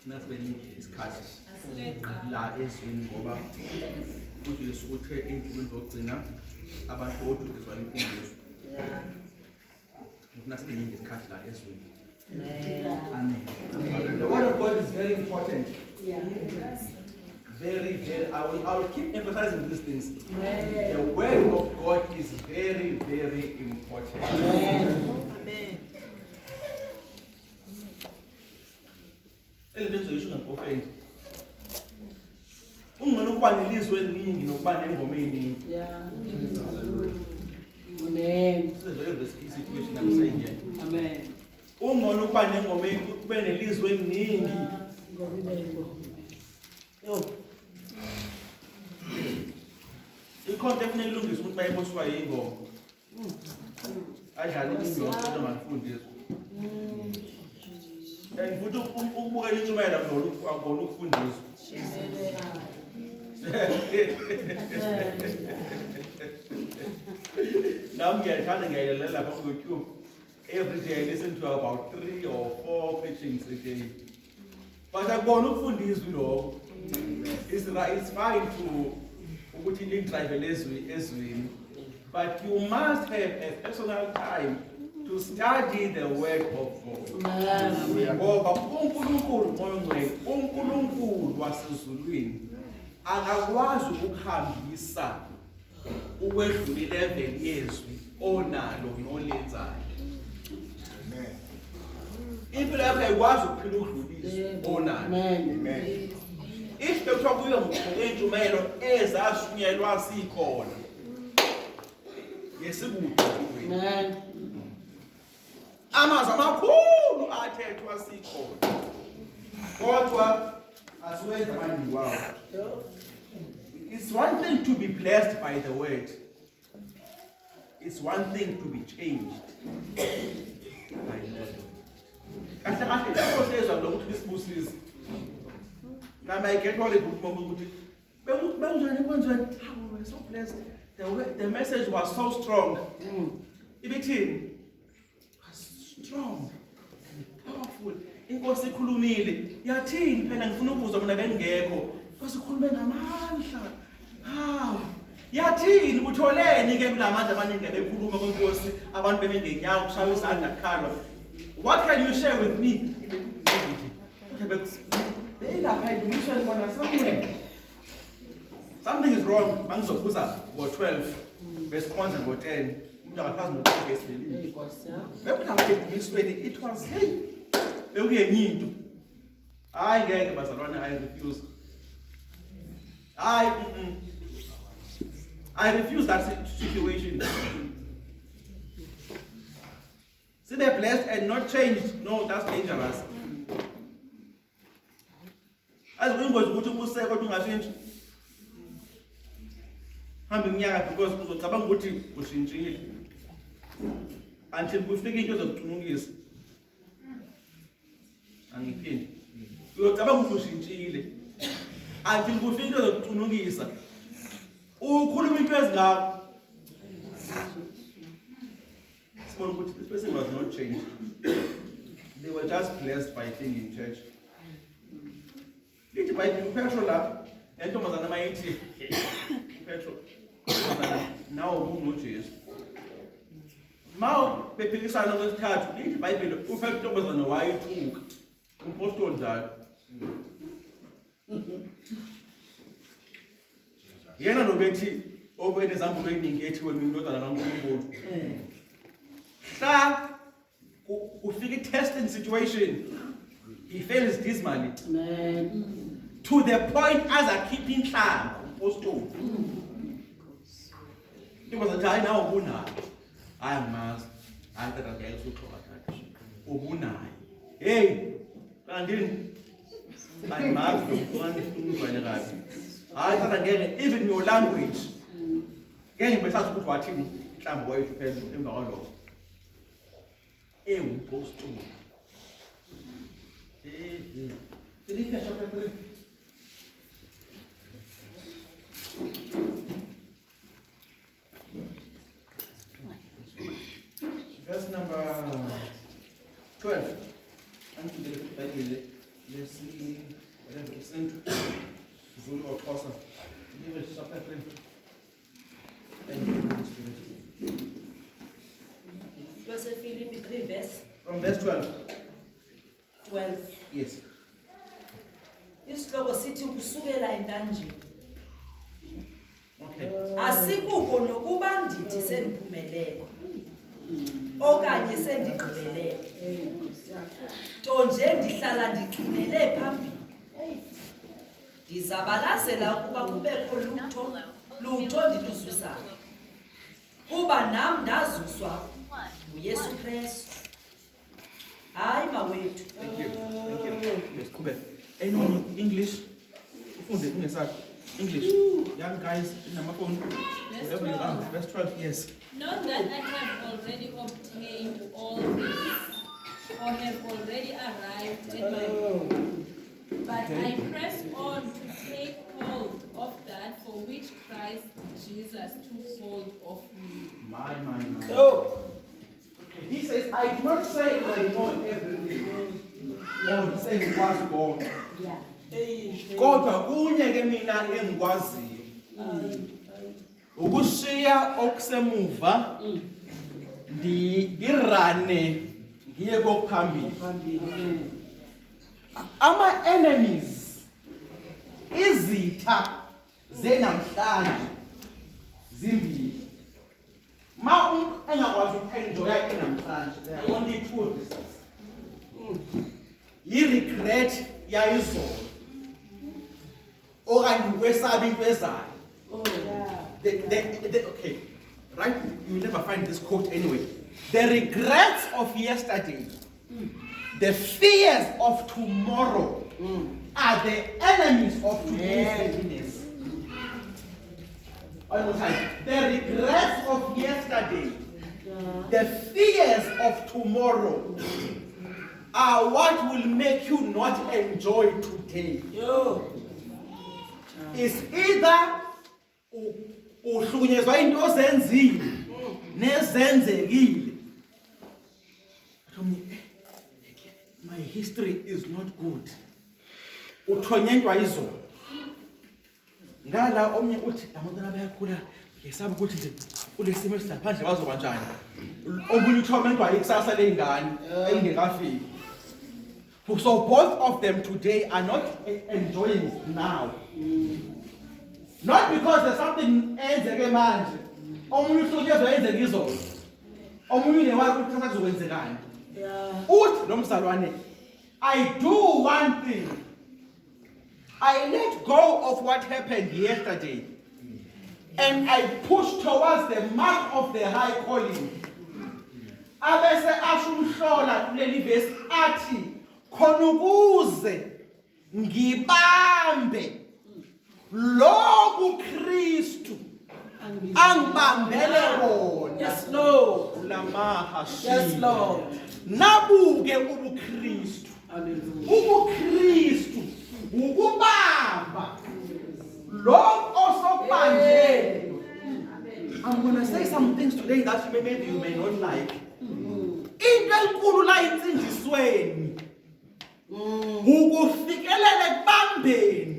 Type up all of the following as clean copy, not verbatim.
sinasibeni isikhathi la ezweni ngoba uJesu uthe endlini zokugcina abantu bodukiswa imfundiso. Sinasibeni isikhathi la ezweni. Amen. The word of God is very important. Very, very. I will keep emphasizing these things. The word of God is very, very important. Amen. Elizwe ngapofeni. Ungcono ukuba nelizwe eliningi nokuba nengoma eningi. Amen. This is the situation I'm saying here. Amen. Ungcono ukuba nengoma kube nelizwe eliningi. Ikhona definitely ilungisa ukuthi bayiboswa yingoma. Adlala ingoma kodwa ngakufundiswa. And futhi ukubuka intshumayela ngona ukufundiswa. Now ngiyayithanda ngiyayilalela lapha ku YouTube. Every day I listen to about 3 or 4 preachings a day. But akubona ukufundiswa lokho. It's fine to ukuthi liyidrayive ezweni. But you must have a personal time to study the word of God. Ngoba uNkulunkulu moya ongcwele, uNkulunkulu wasezulwini akakwazi ukuhambisa ukwedlula ilevel yezwi onalo nolenzayo. Amen. Impilo yakho ayikwazi ukuphila ukudlulisa onalo. Amen. If the talk kuyo ngokwentshumayelo ezashunyelwa sikhona. Yesibude. Amen. Amazwi amakhulu athethwa sikhona. Kodwa asiwenza manje wawo. It's one thing to be blessed by the word. It's one thing to be changed by the word. Kahle lapho sezwa lokuthi isibusisi. Now I get all the good moment. We're so blessed. The message was so strong. It was strong and powerful. Inkosi ikhulumile. Yathini phela ngifuna ukuzwa mina bengekho. Inkosi ikhulume ngamandla. Yathini utholeni ke kulamandla amaningi bekhuluma kwenkosi abantu bebengenyawo kushaya izandla kukhalwa. What can you share with me? Something is wrong. Mangizobuza ngo-12 verse 1 and ngo-10. It was hey. Bekuyeyinto. Hayi ngeke bazalwane, I refuse. I refuse that situation. See, they're blessed and not changed. No, that's dangerous. As we go to Museko to Masinch, I'm in Yara because Tabang Guti was in Chile until we figure out the 2 years. And he pinned. You were Tabang was in Chile until we figure out the 2 years. Oh, couldn't be dressed now. This person was not changed. They were just blessed by being in church. Lithi Bible petrol lapha entombazana mayithi petrol nawo uNojesu mawu bephikisana kwesithathu lithi Bible ufela intombazana wayithuka umpostoli njalo yena nobethi obenezambulo eziningi ethi wena indodana kaNkulunkulu hla ufika i-testing situation he fails dismally. Amen. To the point as a keeping plan, apostol. It was a time now Ubunai. I am mass. I got a girl so Ubunai. Hey, Brandon. I'm mass from one. I got a girl, even your language. Getting better to what him, some boy to tell him all. Hey, apostol. Philippians chapter 3. Verse number 12. Let's see. whatever it's into Zulu or Xhosa. English chapter 3. Thank you, Holy Spirit. Verse Philippians 3 verse. From verse 12. 12. Yes. Isihloko sithi ukusukela entanjeni. Okay. Asikukho nokuba ndithi sendiphumelele. Okanye sendigqibelele. Nto nje ndihlala ndiqinele phambili. Ndizabalazela ukuba kubekho lutho ndiluzwisayo. Kuba nam ndazuswa nguYesu Krestu. Hayi mawethu. Thank you. Thank you. Yes, Kube. Anyone English? English. Young guys in the phone. Whatever you are. Verse 12. Yes. Not that I have already obtained all this, or have already arrived at my goal, but I press on to take hold of that for which Christ Jesus took hold of me. My. So, he says, I do not say I know everything. Or he says he was born. Kodwa kunye ke mina engikwaziyo. Ukushiya okusemuva ndirane ngiye kokuphambili. Ama enemies izitha zenamhlanje zimbili. Ma engakwazi ukuenjoya inamhlanje, there are only two reasons. Yi-regret yayizolo okanye ukwesaba into ezayo. Okay, right? You will never find this quote anyway. The regrets of yesterday, the fears of tomorrow are the enemies of today's happiness. One more time. The regrets of yesterday, the fears of tomorrow are what will make you not enjoy today. It's either uhlukunyezwa into ozenzile nezenzekile. My history is not good. Uthonyentwa izolo. Ngala omnye uthi abantwana bayakhula ngesaba ukuthi nje kulesimo esilaphandle bazoba njani. Omunye uthomentwa ikusasa lengane engekafiki. So both of them today are not enjoying it now. Not because there's something enzeke manje. Omunye uhlukunyezwa enzeke izolo. Omunye newazi ukuthi kuzokwenzekani. Uthi nomzalwane, I do one thing. I let go of what happened yesterday and I push towards the mark of the high calling. Abese ashumhlola kuleli verse athi khona ukuze ngibambe Loku Krestu angibambele wona. Yes Lord. Yes Lord. Nabuke ubuKrestu. UbuKrestu ukubamba Lord Osukubanjelwe. I'm going to say some things today that maybe you may not like. Into enkulu la insinjisweni ukufikelela ekubambeni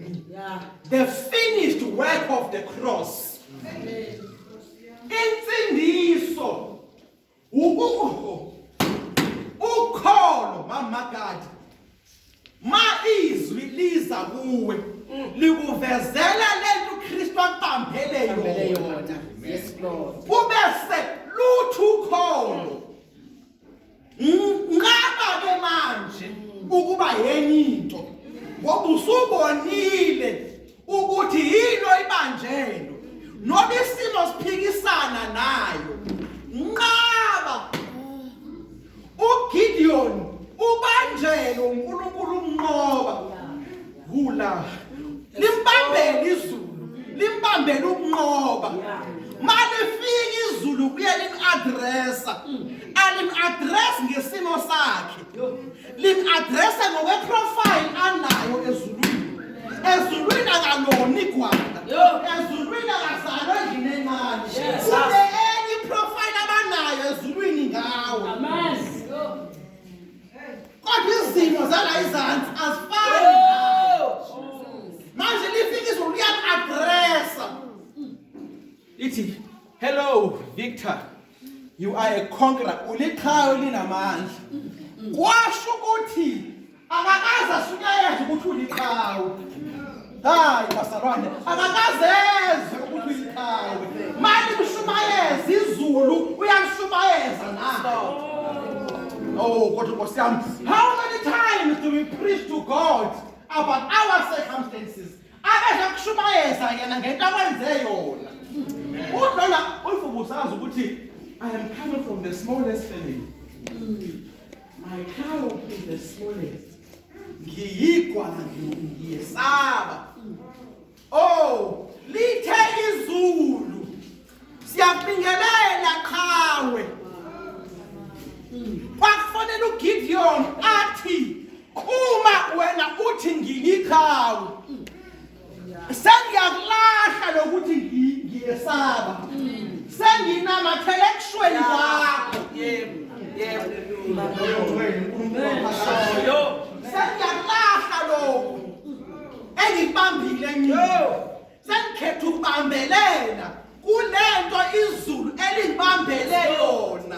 the finished work of the cross. Insindiso ukholo mama God ma izwi liza kuwe likuvezela lento uKristu akubambele yona. Yes Lord. Ubese lutho ukholo ngaba ke manje ukuba yenye into ngoba usubonile ukuthi yino ibanjelo noba isimo siphikisana nayo nqaba. uGideon ubanjelo uNkulunkulu umnqoba hula limbambele izulu limbambele ukunqoba. Malifika izulu kuye lim-addressa alim-address ngesimo sakhe lim-addressa ngokweprofile anayo ezulwini akalona igwala ezulwini akazalwa endlini encane kule enye iprofile abanayo ezulwini ngawo kodwa izimo zala izansi azifani victor. You are a conqueror. Uliqhawe linamandla. Kwasho ukuthi akakaze asunyayeze ukuthi uliqhawe. Hayi basarwane, akakazeze ukuthi uliqhawe. Manje ushumayeza izulu uyamshumayeza nawe. Oh, kodwa Nkosi yami, how many times do we preach to God about our circumstances? Abeza kushumayeza yena ngento awenze yona. Udlala uyifubusazi ukuthi I am coming from the smallest family. My cow is the smallest. Ngiyigwa ngiyesaba. Oh, lithe izulu. Siyabingelela qhawe. Kwakufanele uGideon athi uma wena uthi ngiyiqhawe. Sengiyakulahla lokuthi ngiyesaba. Senginamathele ekushweni kwakho. Yebo. Sengiyakulahla lokho. Engibambile nyo. Sengikhetha ukubambelela kulento izulu elingibambele yona.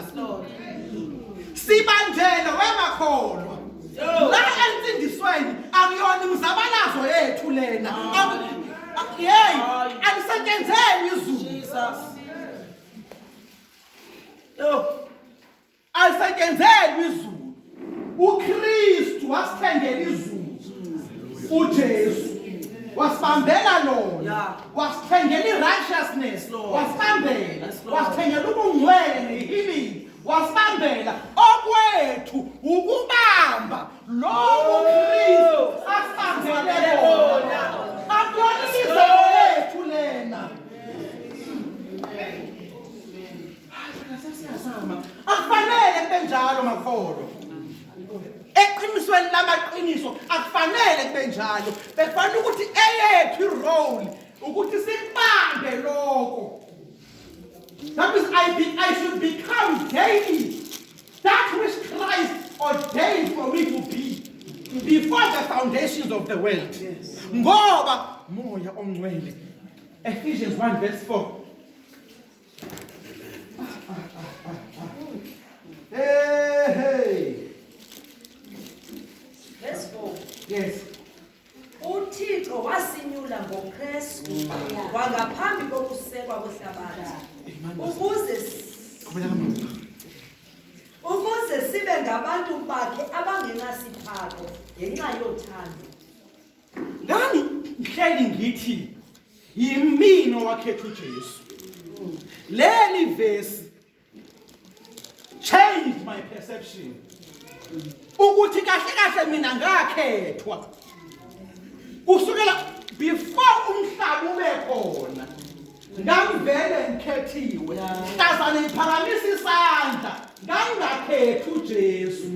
Sibanjela wemakholwa. La ensindisweni akuyona imizabalazo yethu lena. Hey, alisetshenzeni izulu. Jesus. Alisetshenzeni izulu. uKrestu wasithengela izulu. uJesu wasibambela lona. Wasithengela irighteousness. Wasibambela. Wasithengela ubungcwele nehealing. Wasibambela okwethu ukubamba lo uKrestu asibambele lona. Akuyona lethu lena. Akufanele kube njalo makholo. Eqinisweni lamaqiniso akufanele kube njalo. Bekufanele ukuthi eyethu irole ukuthi sibambe lokho. That means I should become daily that which Christ ordained for me to be before the foundations of the world. Ngoba moya ongcwele. Ephesians 1 verse 4. Hey. Verse 4. Yes. uThixo wasinyula ngoKrestu wangaphambi kokusekwa kwehlabathi ukuze sibe ngabantu bakhe abangenasiphako ngenxa yothando. Ngani ngihleli ngithi yimina owakhetha uJesu. Leli verse changed my perception. Ukuthi kahle kahle mina ngakhethwa. Kusukela before umhlaba ube khona. Ngangivele ngikhethiwe. Hlazana iphakamisa isandla. Ngangakhetha uJesu.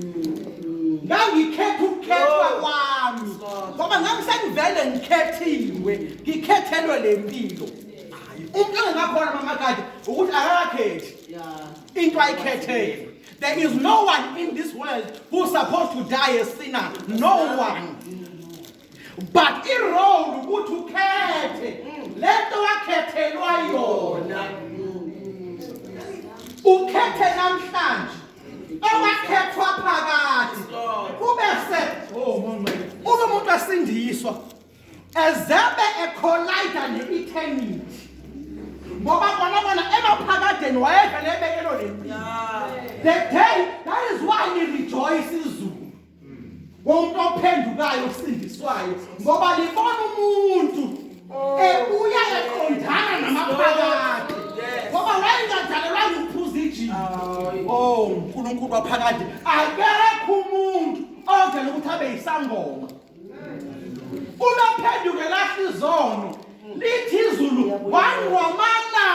Ngangikhetha ukukhethwa kwami. Ngoba ngangisengivele ngikhethiwe. Ngikhethelwe lempilo. Hayi, umuntu engakhona mamakade ukuthi akakhethi. Into ayikhethele. There is no one in this world who's supposed to die a sinner. No one. But irole ukuthi ukhethe lento wakhethelwa yona. Ukhethe namhlanje. Owakhethwa phakathi. Kube ube umuntu asindiswa. Ezebe ecollide ne-eternity. Ngoba bona emaphakadeni wayevele ebekelo lempilo. The day, that is why he rejoices. Umuntu ophendukayo usindiswayo ngoba libona umuntu ebuya eqondana namaphakade. Ngoba wayengadalelwa ukuphuza ijini. Oh, uNkulunkulu waphakade. Akekho umuntu ovela ukuthi abe yisangoma. Umaphenduke lahla izono. Lithi izulu wangomana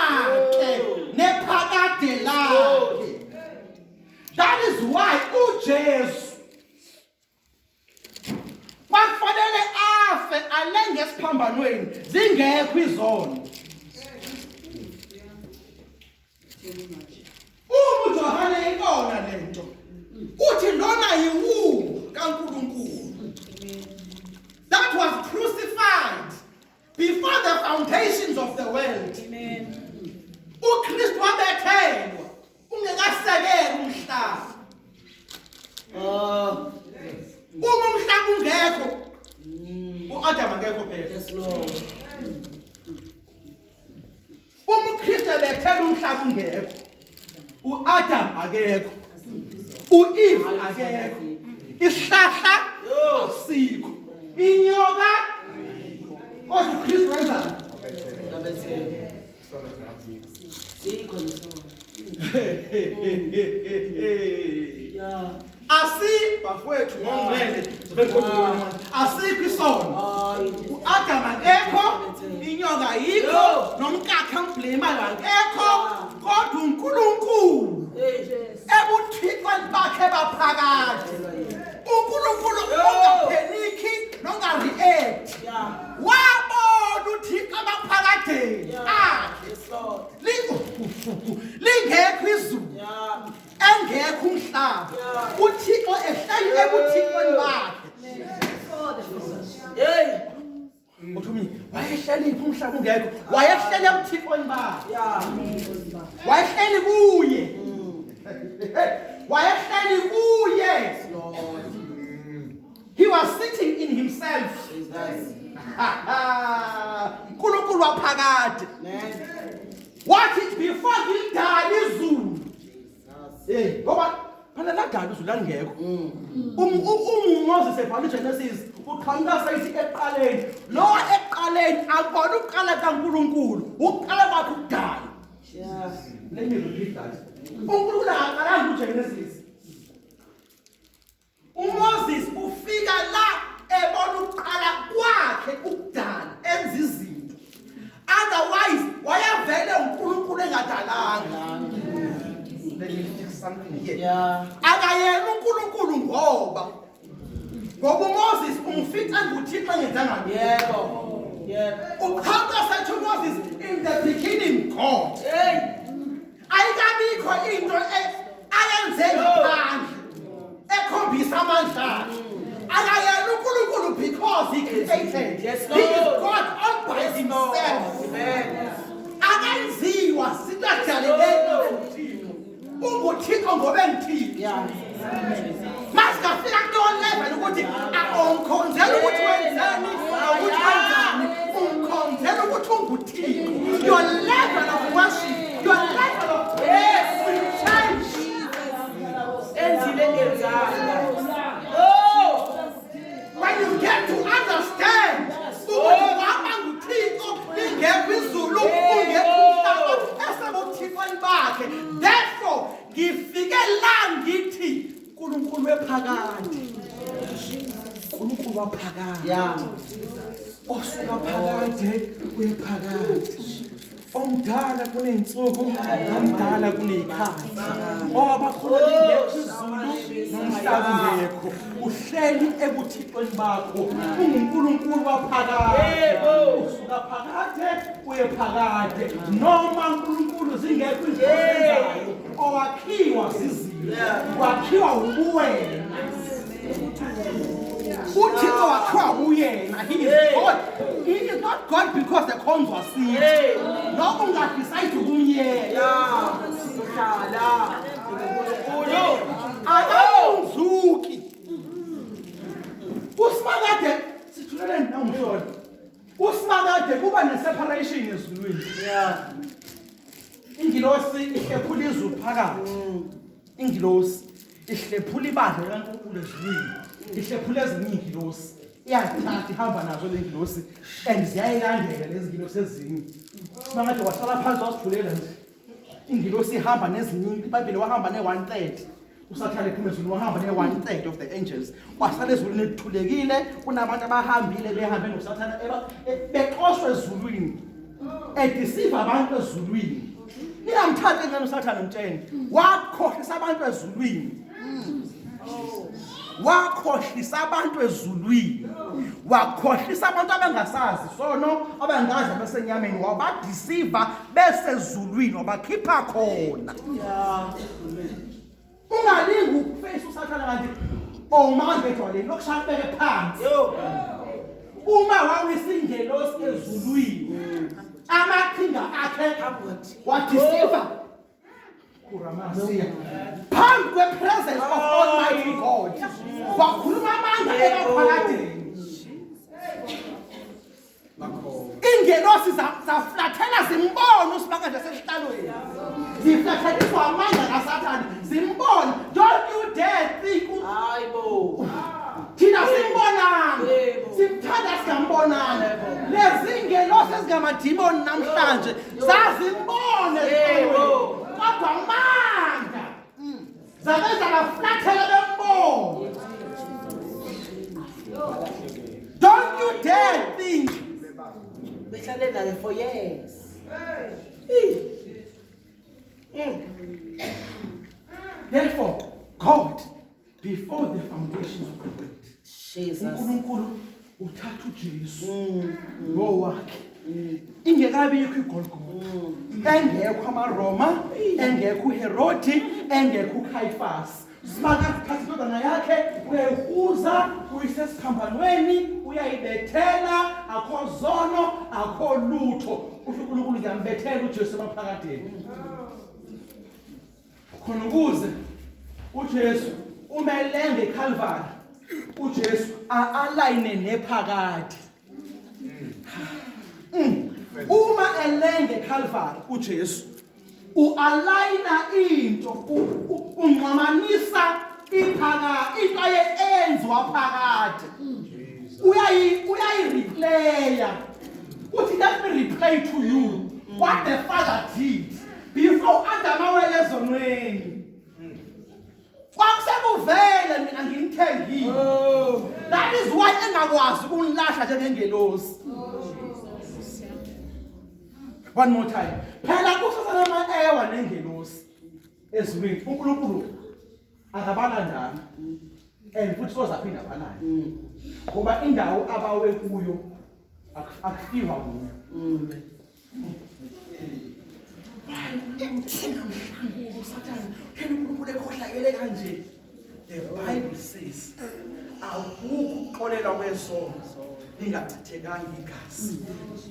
ke nephakade lakhe. That is why uJesu kwakufanele afe alenge esiphambanweni zingekho izono. UJohane ikona lento. Uthi lona yiwu kaNkulunkulu. That was crucified before the foundations of the world. Amen. uKristu wabethelwa ungekasekeli umhlaba. Uma umhlaba ungekho uAdam angekho phela. Yes, Lord. Uma uKristu ebethela umhlaba ungekho uAdam akekho. uEve akekho. Isihlahla asikho. Inyoka kodwa uKristu wenzani? Bafowethu ngongcwele asikho isono. uAdam akekho, inyoka ayikho, nomkakhe amblemayo akekho, kodwa uNkulunkulu ebuthixweni bakhe baphakathi. uNkulunkulu ungapheniki nonga-react. Wabona uThixo abaphakatheni akhe lingekho izulu engekho umhlaba, uThixo ehleli ebuthixweni bakhe. Uthi mina wayehleli umhlaba ungekho, wayehleli ebuthixweni bakhe. Wayehleli kuye. Wayehleli kuye. He was sitting in himself. uNkulunkulu waphakade. Wathi before ngidala izulu. Ngoba phela ladala izulu langekho. Moses ebhala iGenesis uqhamuka sayithi eqaleni. Lo eqaleni akubona uqala kaNkulunkulu, uqala kwakhe ukudala. Let me repeat that. uNkulunkulu akaqalanga uGenesis. uMoses ufika la ebona uqala kwakhe ukudala enza izinto. Otherwise wayevele uNkulunkulu engadalanga. Let me fix something here. Akayena uNkulunkulu ngoba uMoses umfica nguThixo engenzanga. Yebo. Uqhamuka sathi uMoses in the beginning God. Ayikabikho into ayenze ngaphandle ekhombisa amandla. Akayena uNkulunkulu because he created. Yes, He is Lord. God all by himself. Amen. Akenziwa sidalelelo. UNguThixo ngoba engithixo. Masikafika kuleyo level ukuthi awungikhonzela ukuthi wenzani, ukuthi wenzani. Ungikhonzela ukuthi unguThixo. Your level of worship, your level of praise will change. When you get to understand ukuthi wama nguThixo, ingekho izulu, ungekho umhlaba, esebuthixweni bakhe. Therefore, ngifike la ngithi uNkulunkulu wephakade. uNkulunkulu waphakade. Osuka phakade wephakade. Omdala kuney'nsuku, omdala kuney'khathi. Abakhona ingekho izulu nomhlaba ungekho. Uhleli ebuthixweni bakho. UNguNkulunkulu waphakade. Usuka phakade uye phakade. Noma uNkulunkulu zingekho izinto ezenzayo, owakhiwa zizilo, wakhiwa ubuwena. uThixo wakhiwa uyena. He is God. He is not God because the corns were seed. No ungadisaidi ukumyeka. Akawunzuki. uSimakade sithuleleni namhlanje. uSimakade kuba ne-separation ezulwini. Ingilosi ihlephula izulu phakathi. Ingilosi ihlephula ibandla likaNkulunkulu ezulwini. Ihlephula ezinye ingilosi. Iyathatha ihamba nazo le ngilosi and ziyayilandela lezi ngilosi ezinye. Usimakade wahlala phansi wasithulela nje. Ingilosi ihamba nezinye, iBhayibheli wahamba ne-1/3. uSathane ephuma ezulwini wahamba ne-1/3 of the angels. Wasala ezulwini ekuthulekile, kunabantu abahambile behambe noSathane bexoshwe ezulwini. Edeceive abantu ezulwini. Ningamthatha ngani uSathane mtsheni. Wakhohlisa abantu ezulwini. Wakhohlisa abantu ezulwini. Wakhohlisa abantu abangasazi sono, abangazi abasenyameni, wabadeceive besezulwini, wabakhipha khona. Ungalingi ukuface uSathane kanti manje ejwaleni lokushaya beke phansi. Uma wawisingelosi ezulwini amaqhinga akhe wadeceiver kuramasiya phambi kwepresence of Almighty God wakhuluma amanga ebaphakadeni ingelosi zaflathela zimbona usibakade sesihlalweni ziflatheliswa amandla kaSathane zimbona. Don't you dare think hayibo thina simbonana simthanda singambonana. Lezi ingelosi ezingamadimoni namhlanje zazimbone kodwa amandla zabenza baflathela bembona. Don't you dare think behlale naye for years. Therefore, God, before the foundations of the world, uNkulunkulu uthatha uJesu lo wakhe ingekabikho iGolgotha, engekho amaRoma, engekho uHerodi, engekho uCaiphas. Sibakathatha indodana yakhe uyayihuza uyisesiphambanweni uyayibethela akho zono akho lutho uNkulunkulu ngiyambethela uJesu emaphakadeni khona ukuze uJesu umelenge eCalvary uJesu align nephakade. Uma elenge eCalvary uJesu ualigna into unqamanisa into enzwa phakade uyayireplaya uthi let me replay to you what the Father did before Adam awele ezonweni. Kwakusekuvele mina ngimthengile. That is why engakwazi ukunilahla njengengelosi. One more time. Phela kusasana ama-ewa nengelosi ezulwini uNkulunkulu akabala ndana and futhi sozaphinda abalane ngoba indawo abawe kuyo akufiwa kuyo. The Bible says awukuxolela kwesono lingachithekanga igazi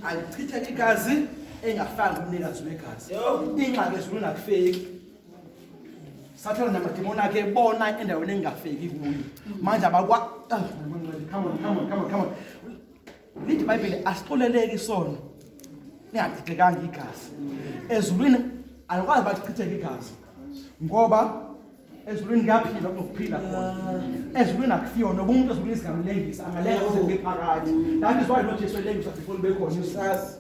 alichitheka igazi engafanga umnikazi wegazi. Ingxaki ezulwini akufeki. Sathana namadimoni akhe bona endaweni engafeki kuyo manje abakwa come on. Lithi iBhayibheli asixoleleke isono lingachithekanga igazi. Ezulwini alikwazi bachitheka igazi ngoba ezulwini kuyaphila kunokuphila khona. Ezulwini akufiwa noba umuntu ezulwini singamlengisa angalenga kuze kube phakathi. That is why not Jesu elengisa before libe khona isasi.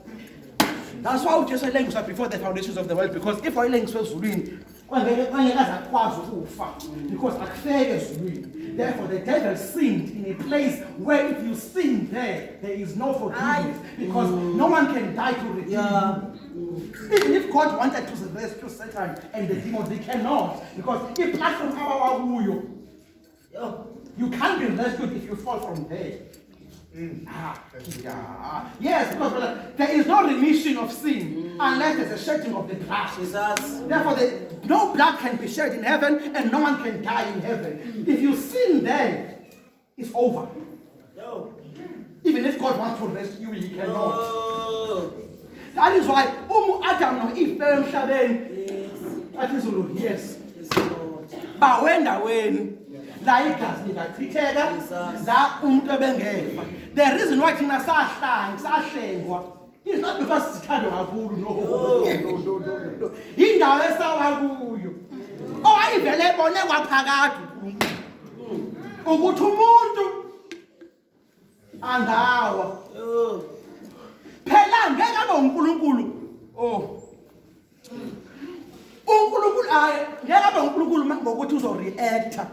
That's why uJesu elengisa before the foundations of the world, because if wayelengiswe ezulwini kwangekaze akwazi ukufa because akufeke ezulwini. Therefore the devil sinned in a place where if you sin there is no forgiveness because no one can die to redeem you. Even if God wanted to rescue Satan and the demons, they cannot, because if platform you can't be rescued if you fall from there. Yes, because there is no remission of sin unless there's a shedding of the blood. Therefore, no blood can be shed in heaven and no one can die in heaven. If you sin there, it's over. Even if God wants to rescue you, he cannot. That is why Adam no Eve emhlabeni athi izulu yes. Ba wenda weni la igazi likachitheka la umuntu ebengefa. The reason why thina sahlengwa is not because sithandwa kakhulu no. Indawo esawa kuyo. Owayivele ebone kwaphakade ukuthi umuntu angawa. Phela ngeke abe uNkulunkulu. uNkulunkulu ngeke abe uNkulunkulu ngokuthi uzoreacta.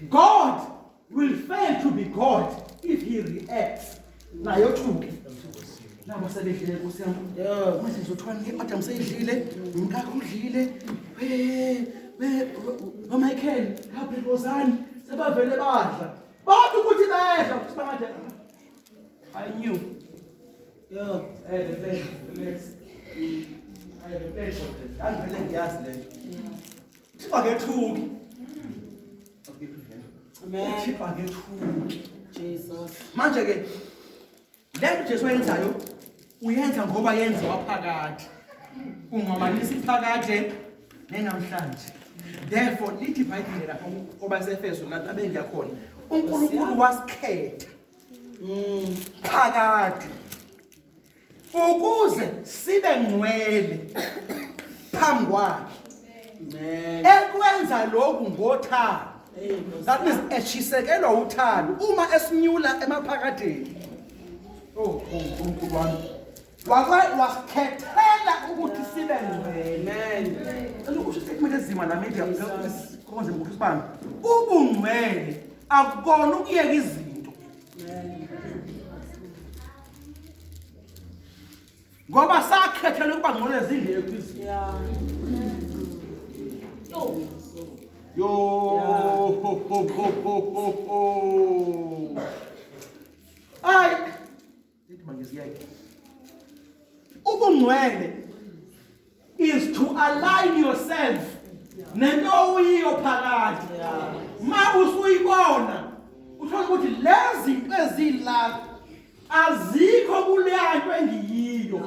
God will fail to be God if he reacts. Nayo thuke. Nabo sebedlile Nkosi yami. Manje ngizothwala ngeAdam seyidlile, umkakho udlile. Michael, happy Rosani, sebavele badla. Bathi ukuthi bedla kusibakade. I knew. I had the pleasure. I'm feeling gas then. Forget who. Amen. Forget who. Jesus. Manje ke Le nto Jesu wenzayo uyenza ngoba yenziwa phakade. Ungamanisi phakade nenamhlanje. Therefore lithi iBhayibheli lapha ngoba seFeso la bengiya khona. uNkulunkulu wasikhetha phakade ukuze sibe ngcwele phambi kwakhe. Ekwenza lokhu ngothando. That means eshisekelwa uthando uma esinyula emaphakadeni. Oh uNkulunkulu wami wasikhethela ukuthi sibe ngcwele. Amen. Ukusho statement ezima la media konze ngokusibamba. Ubungcwele akukona ukuyeka izinto. Ngoba sakhethela ukuba ngcwele zingekho izinto. Yo ho. Ay lithi mangiziyeke. Ubungcwele is to align yourself nento uyiyo phakade. Ma usuyibona uthola ukuthi lezi zinto ezilapha azikho kuleyanto engiyiyo.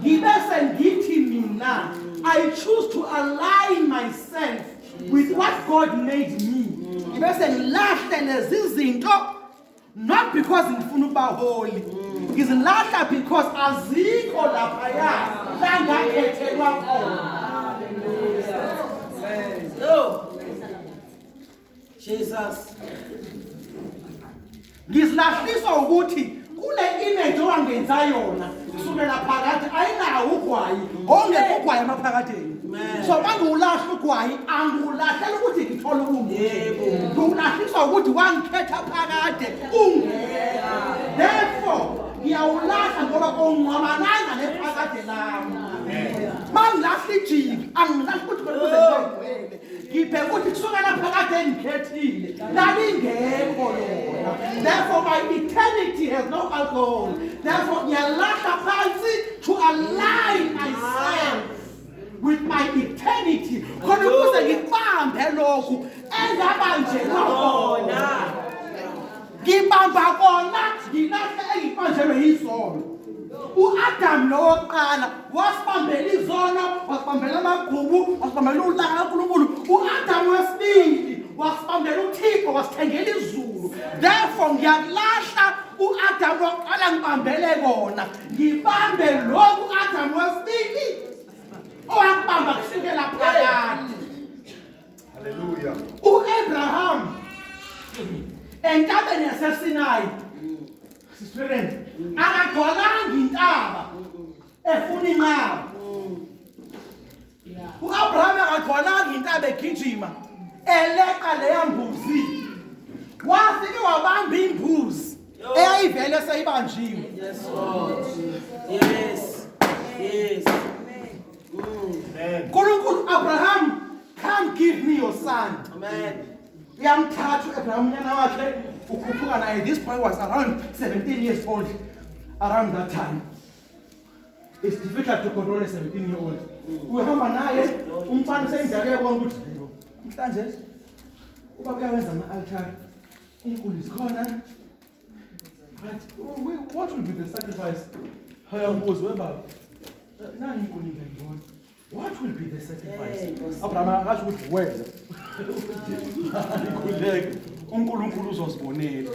Ngibese ngithi mina I choose to align myself with what God made me. Ngibese ngilahle lezi zinto not because ngifuna ukuba holy. Ngizilahla because azikho lapha ya la ngakhethelwa khona. Jesus. Ngizilahliswa ukuthi kule image owangenza yona kusukela phakathi ayinawo ugwayi ongekho ugwayi emaphakadeni. So mangulahla ugwayi angulahlela ukuthi ngithola ubungcwele. Ngulahliswa ukuthi wangikhetha phakade ungekho. Therefore ngiyawulahla ngoba ongqamananga nephakade lami. Mangilahla ijiki angilahla ukuthi kuze ngigcwele. Ngibheka ukuthi kusukela phakade engikhethile lalingekho lona. Therefore my eternity has no alcohol. Therefore ngiyalahla phansi to align myself with my eternity. Khona ukuze ngibambe lokhu engabanjelwa khona. Ngibamba kona ngilahla engibanjelwe yizono. uAdam lowokuqala wasibambela izono, wasibambela amagqubu, wasibambela ulaka kaNkulunkulu. uAdam wesibili wasibambela uThixo, wasithengela izulu. Therefore ngiyakulahla uAdam lowokuqala ngibambele kona, ngibambe lokhu uAdam wesibili owakubamba kusukela phakade. Hallelujah. uAbraham entabeni yaseSinayi Spirit akagcwalanga intaba efuna inqaba. uAbraham akagcwalanga intaba egijima eleqa leya mbuzi. Wafike wabamba imbuzi eyayivele seyibanjiwe. Yes Lord. Yes. Yes. Amen. Nkulunkulu Abraham, come give me your son. Amen. Yamthatha uAbraham unyana wakhe ukhuphuka naye. This boy was around 17 years old around that time. It's difficult to control a 17-year-old. Uhamba naye umfana seyindala yabona ukuthi mhlanje uba kuyawenza ama-altar inkulu zikhona. But what will be the sacrifice? Hayambuzi webaba nani inkulu ngiyayibona. What will be the sacrifice? Abraham akasho ukuthi wenza. Ikhuleke uNkulunkulu uzosibonela.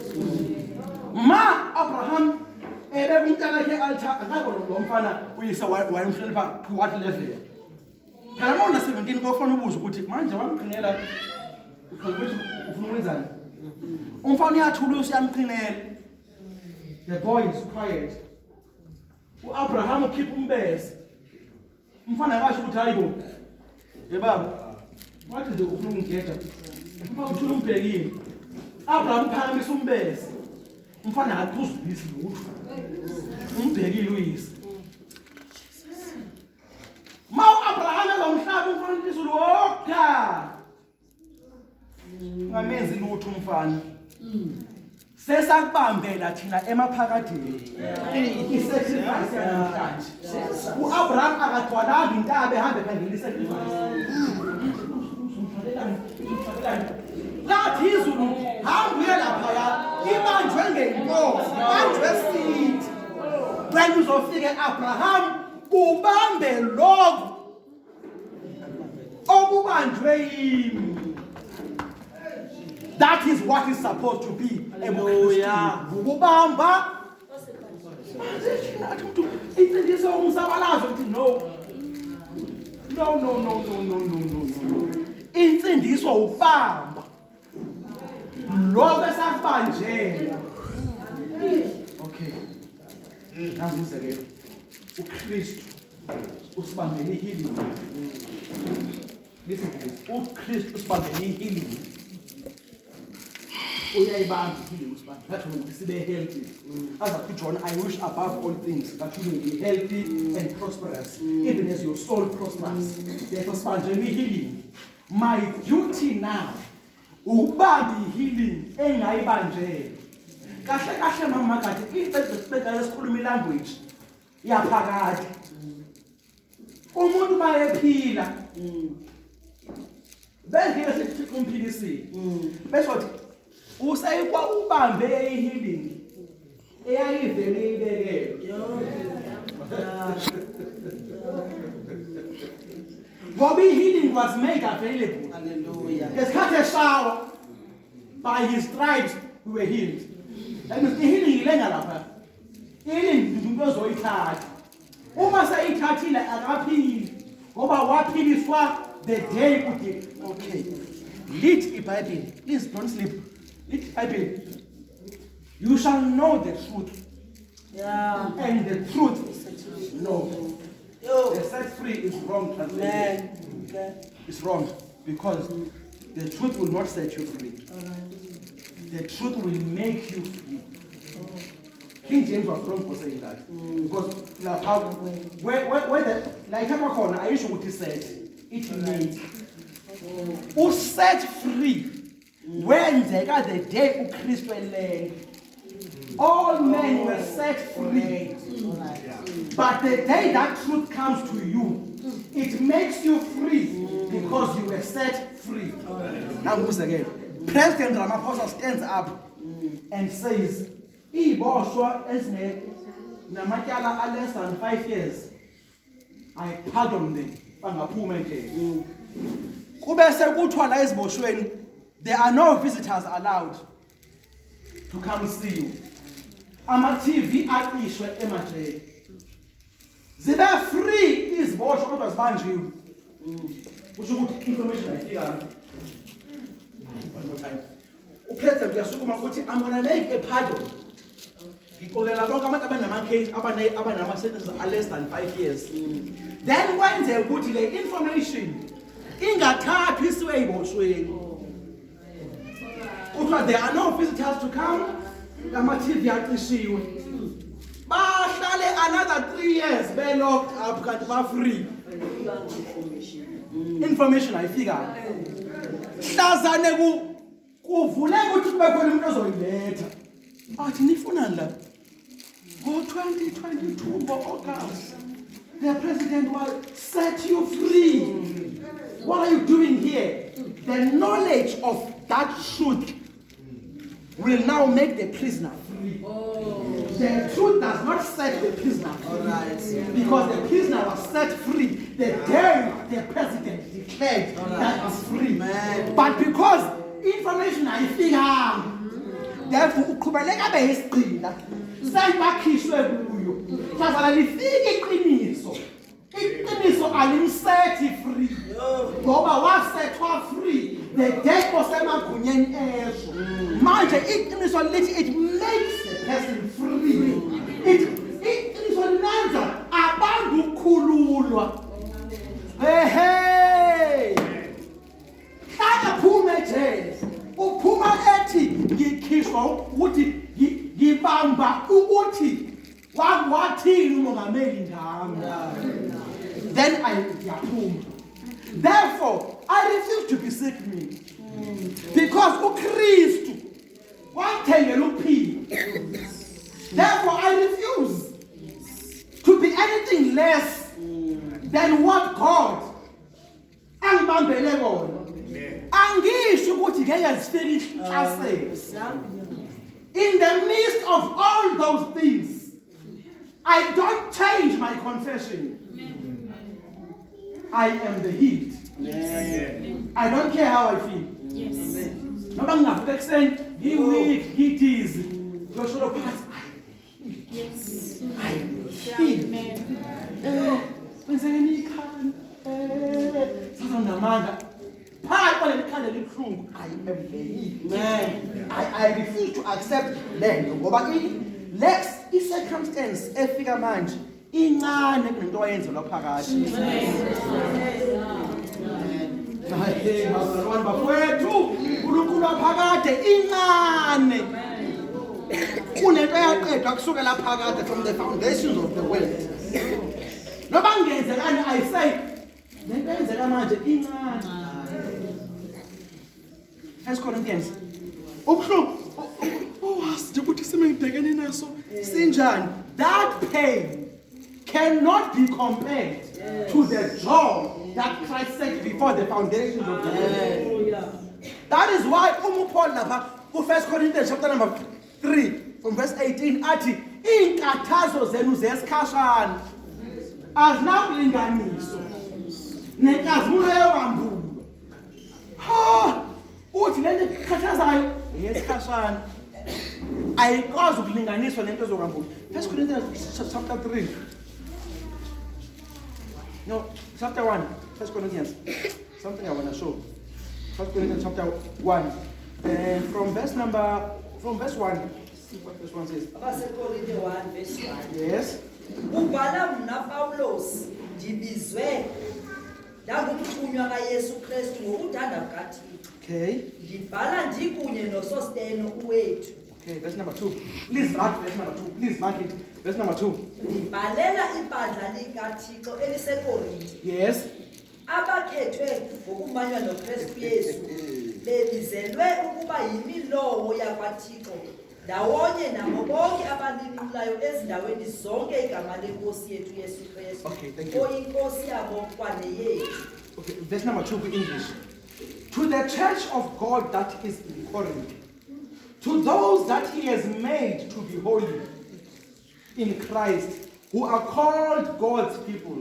Ma Abraham ebeka umntana wakhe e-altar, akakho lo mfana uyise wayemhlelipha what level. Phela mawuna 17 kofuna ubuza ukuthi manje wamqinela ukuthi ufuna ukwenzani. Umfana uyathula usiyamqinela. The boy is quiet. uAbraham ukhipha umbese. Umfana akasho ukuthi hayibo. Yebaba. What is the ufuna ungigeda? Umfana uthula umbhekile. Abraham uphakamisa umbese. Umfana akuzwisi lutho. Umbhekile uyise. Abraham ezomhlaba umfana izulu wokha. Ngamenzi lutho umfana. Sesakubambela thina emaphakadeni. Isacrifice yanamhlanje. uAbraham akagcwalanga intaba ehambe ekhangela isacrifice. Lathi izulu hamba uye lapha ya ibanjwe ngenkosi, banjwe sithi. then uzofika Abraham ubambe lokho okubanjwe yimi. That is what is supposed to be. Hallelujah. Ubamba. No. Insindiso ubamba. Lokho esakubanjela. Okay. Nangize ke. uKrestu usibambele healing. Listen to this. uKrestu usibambele healing. Uyayibamba healing usibambele. That's when we sibe healthy. As a John, I wish above all things that you may be healthy and prosperous, even as your soul prospers. Therefore, usibambele healing. My duty now, ubambe healing engayibanjela. Kahle mama kathi ifezispeka lesikhuluma language yaphakade. Umuntu mayephila. Bengeke sithi umphilisile. Bese wathi usayikwa ubambe healing. Eyayivele ibekele. Ngoba healing was made available. Hallelujah. Ngesikhathi eshawa, by his stripes we were healed. That means healing ilenga lapha. Healing into ozoyithatha. Uma sayithathile akaphili. Ngoba waphiliswa the day uthi okay. Read iBhayibheli. Please don't sleep. Read iBhayibheli. You shall know the truth. Yeah. And the truth no. The set free is wrong translation. It's wrong because the truth will not set you free. The truth will make you free. King James was wrong for saying that. Because where the like Kona, I usually would say it means who set free when they got the day of Christ land. All men were set free. But the day that truth comes to you, it makes you free because you were set free. Now once again, President Ramaphosa stands up and says, "Iboshwa esne namatyala less than 5 years. I pardon them." Bangaphuma nje. Kube sekuthiwa la eziboshweni, there are no visitors allowed to come see you. Ama-TV aqishwe emajele. Zibe free iziboshwa kodwa zibanjiwe. Kusho ukuthi information ayifika. One more time. Upresident uyasukuma ukuthi I'm going to make a pardon. Ngixolela bonke abantu abanama-case abanama-sentences are less than 5 years. Then wenze ukuthi le information ingathathwa isiwe eziboshweni. Kuthiwa there are no visitors to come. Ama-TV aqishiwe. Bahlale another 3 years be locked up kanti ba free. Information ayifika. Hlazane kuvuleka ukuthi kube khona umuntu ozoyiletha. Athi nifunani la? Ngo-2022 ngo-August, the president will set you free. What are you doing here? The knowledge of that truth will now make the prisoner free. The truth does not set the prisoner free. Because the prisoner was set free the day the president declared that was free. But because information I figure, therefore uqhubeleka beyisigcina seyibakhishwe kuyo. Hlazala lifike iqiniso. Iqiniso alimsethi free. Ngoba wasethwa free the day osemagunyeni esho. Manje iqiniso lithi it makes the person free. Iqiniso lenza abantu ukukhululwa. Hey. Kana phuma ejele. Uphuma ethi ngikhishwa ukuthi ngibamba ukuthi wathini umongameli ngami. Then I yaphuma. Therefore, I refuse to be sick me. Because uKrestu wathengela ukuphila. Therefore, I refuse to be anything less than what God angibambele kona. Angisho ukuthi ngeke zifike ihlase. In the midst of all those things, I don't change my confession. I am the healed. I don't care how I feel. Yes. Noma ngingavuka ekuseni, ngi-weak, ngi-dizzy. Ngiyosho phansi, Yes. I am healed. Kwenzekeni ikhanda. Sasa nginamandla. Phakathi kwaleli khanda elibuhlungu, I am the healed. I refuse to accept lento ngoba i-circumstance efika manje incane kunento oyenzelwa phakathi. Hayi bazalwane bafowethu, uNkulunkulu waphakade incane kunento eyaqedwa kusukela phakade from the foundations of the world. Noba ngenzekani I say lento eyenzeka manje incane. 1 Corinthians ubuhlungu owazi ukuthi simengibhekene naso sinjani. That pain cannot be compared to the joy that Christ set before the foundations of the world. That is why Paul lapha ku 1 Corinthians chapter number 3 from verse 18 athi inkathazo zenu zesikhashana azinakulinganiswa nenkazimulo yewambulo. Uthi lento ekhathazayo yesikhashana ayikwazi ukulinganiswa nento ezokambula. 1 Corinthians chapter 3. No, chapter 1. 1 Corinthians. Something I want to show. 1 Corinthians chapter 1. From verse 1. See what verse 1 says. Abasekorinte 1 verse 1. Yes. Ubhala mna Pawulos ndibizwe ndangumthunywa kaYesu Krestu ngokuthanda kukaThixo. Okay. Ndibhala ndikunye noSosteno uwethu. Okay, verse number 2. Please mark verse number 2. Please mark it. Verse number 2. Ndibhalela ibandla likaThixo eliseKorinte. Yes. Abakhethwe ngokumanywa noKrestu Yesu bebizelwe ukuba yimilowo yakwaThixo ndawonye nabo bonke abalinqulayo ezindaweni zonke igama lenkosi yethu Yesu Krestu. Okay, thank you. Oyinkosi yabo kwaneyethu. Okay, verse number 2 in English. To the church of God that is in Corinth, to those that he has made to be holy in Christ, who are called God's people.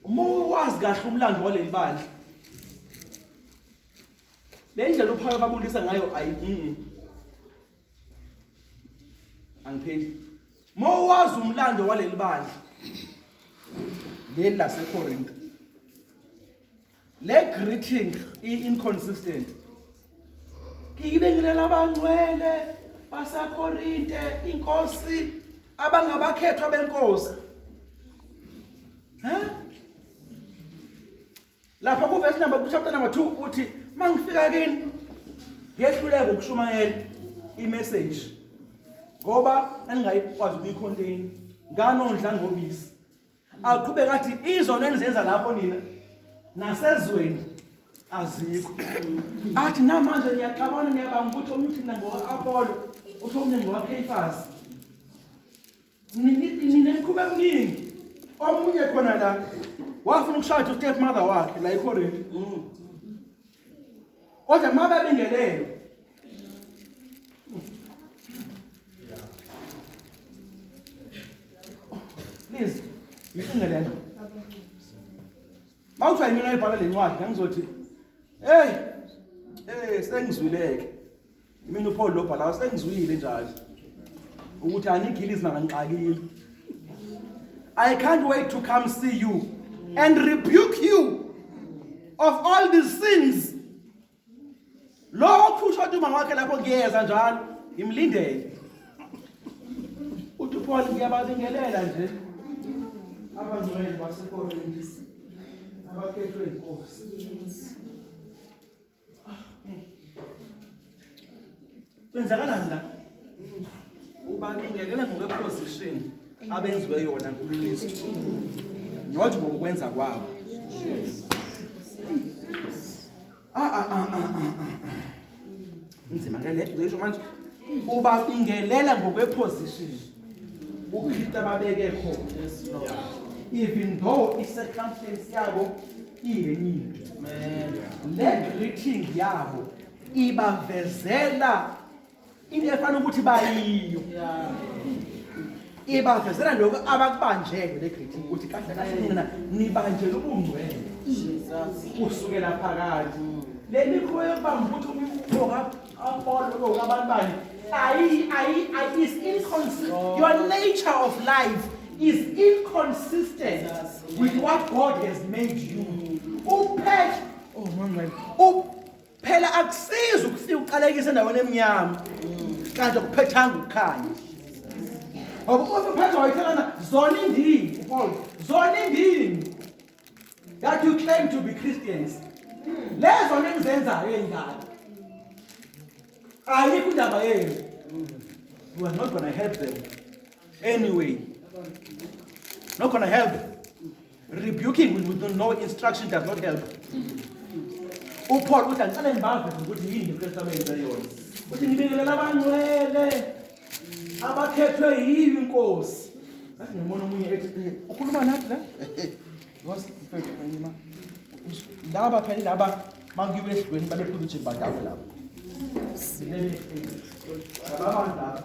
Wazi kahle umlando waleli bandla. Le ndlela uPaul babulisa ngayo angiphendi. Wazi umlando waleli bandla. Leli laseCorinthe. Le greeting inconsistent. Ngibingelela abangcwele baseCorinthe, inkosi abangabakhethwa benkosi. Lapha ku verse number chapter number 2 uthi mangifika kini ngehluleka ukushumayela imessage ngoba engingayikwazi ukuyicontain nganondla ngobisi. Aqhubeka athi izono enzenza lapho nina nasezweni azikho. Athi namanje niyaqabana niyabanga ukuthi omunye thina ngo-Apollo uthi omunye ngowaKephas. Nineqhubeka eminingi. Omunye khona la wafuna ukushaya ustep mother wakhe la eCorinthe. Kodwa mabe bingelelo. Please, ngicela. Mawuthi mina ibhala lencwadi ngizothi sengizwileke. Mina uPaul lo bhala sengizwile njalo. Ukuthi anigilizi mangixakile. I can't wait to come see you and rebuke you of all the sins. Lokhu usho uma wakhe lapho ngiyeza njalo imlindele. Uthi Paul ngiyababingelela nje abangcwele baseKorinthe abakhethwe inkosi. Kwenzakalani la? Ubabingelela ngokweposition abenziwe yona kuKristu. Not ngokwenza kwabo. Nzima ke le ngisho manje ubabingelela ngokweposition uKristu ababeke khona. Even though i-circumstance yabo iyenyini. Le greeting yabo ibavezela into efana ukuthi bayiyo ibavezela lokho abakubanjelwe legreeting ukuthi kahle kahle nina nibanjelwe ubungcwele kusukela phakathi le mikhuba yokubamba ukuthi umkhoka apolo abantu is inconsistent. Your nature of life is inconsistent with what God has made you. Phela akusiza ukufika uqalekise endaweni emnyama kanti ukuphethanga ukukhanya. Ngoba uphethe wayithelana zona indini, Paul, zona indini that you claim to be Christians. Lezo nengizenzayo ey'ngane. Ayikho indaba yenu. You are not going to help them anyway. Not going to help. Rebuking with no instruction does not help. Paul uthi angicela ngibave ukuthi yini iTestament yona. Uthi ngibingelela abangcwele abakhethwe yiyo inkosi. Ngathi ngibona omunye ethi ukhuluma nathi la. Was mfethu ngima. Laba phela laba mangiwe esidweni babephula ukuthi badawe lapho. Silele ababanda.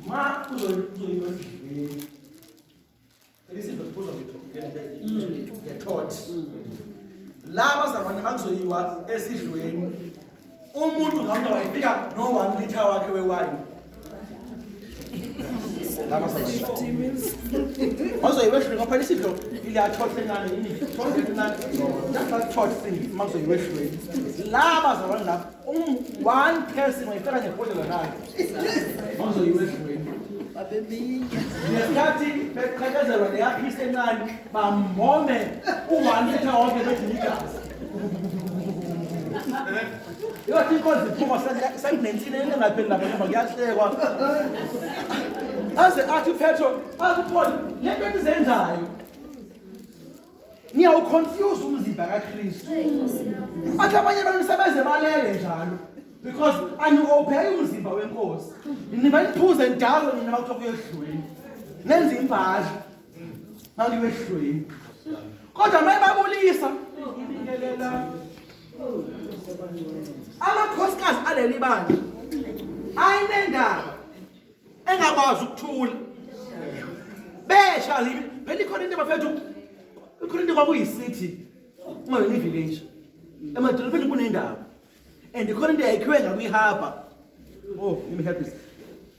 Ma uzoyiwe esidweni. Listen to the pose of get taught. Laba zabana bakuzoyiwa esidlweni umuntu ngamnye wayifika no 1 liter wakhe wewine laba zabana bazoyiwa esidlweni ngoba isidlo ile thought encane ini thought encane just thought thing mazoyiwa esidlweni laba zabana lapha one person wayifika nebhodlela lakhe bazoyiwa esidlweni ngesikhathi beqhekezelwa neyaphisa encane bambome u1 liter wonke bejigazi yothi inkosi iphuma sayinensini engapheli lapha ngoba kuyahlekwa aze athi Petro Paul lento enizenzayo niyawuconfuse umzimba kaKristu athi abanye abantu sebeze balele njalo because aniyobheka umzimba wenkosi niba niphuze njalo nina bakuthokuye esidlweni nenza impahla maliwe esidlweni kodwa mayibabulisa ibingelela amakhosikazi aleli bandla ayinendaba engakwazi ukuthula besha phela ikhona into bafethu ikhona into kwakuyisithi ungayona ivillage emadolobheni kunendaba and ikhona into ayikhiwe ngakuyihaba let me help this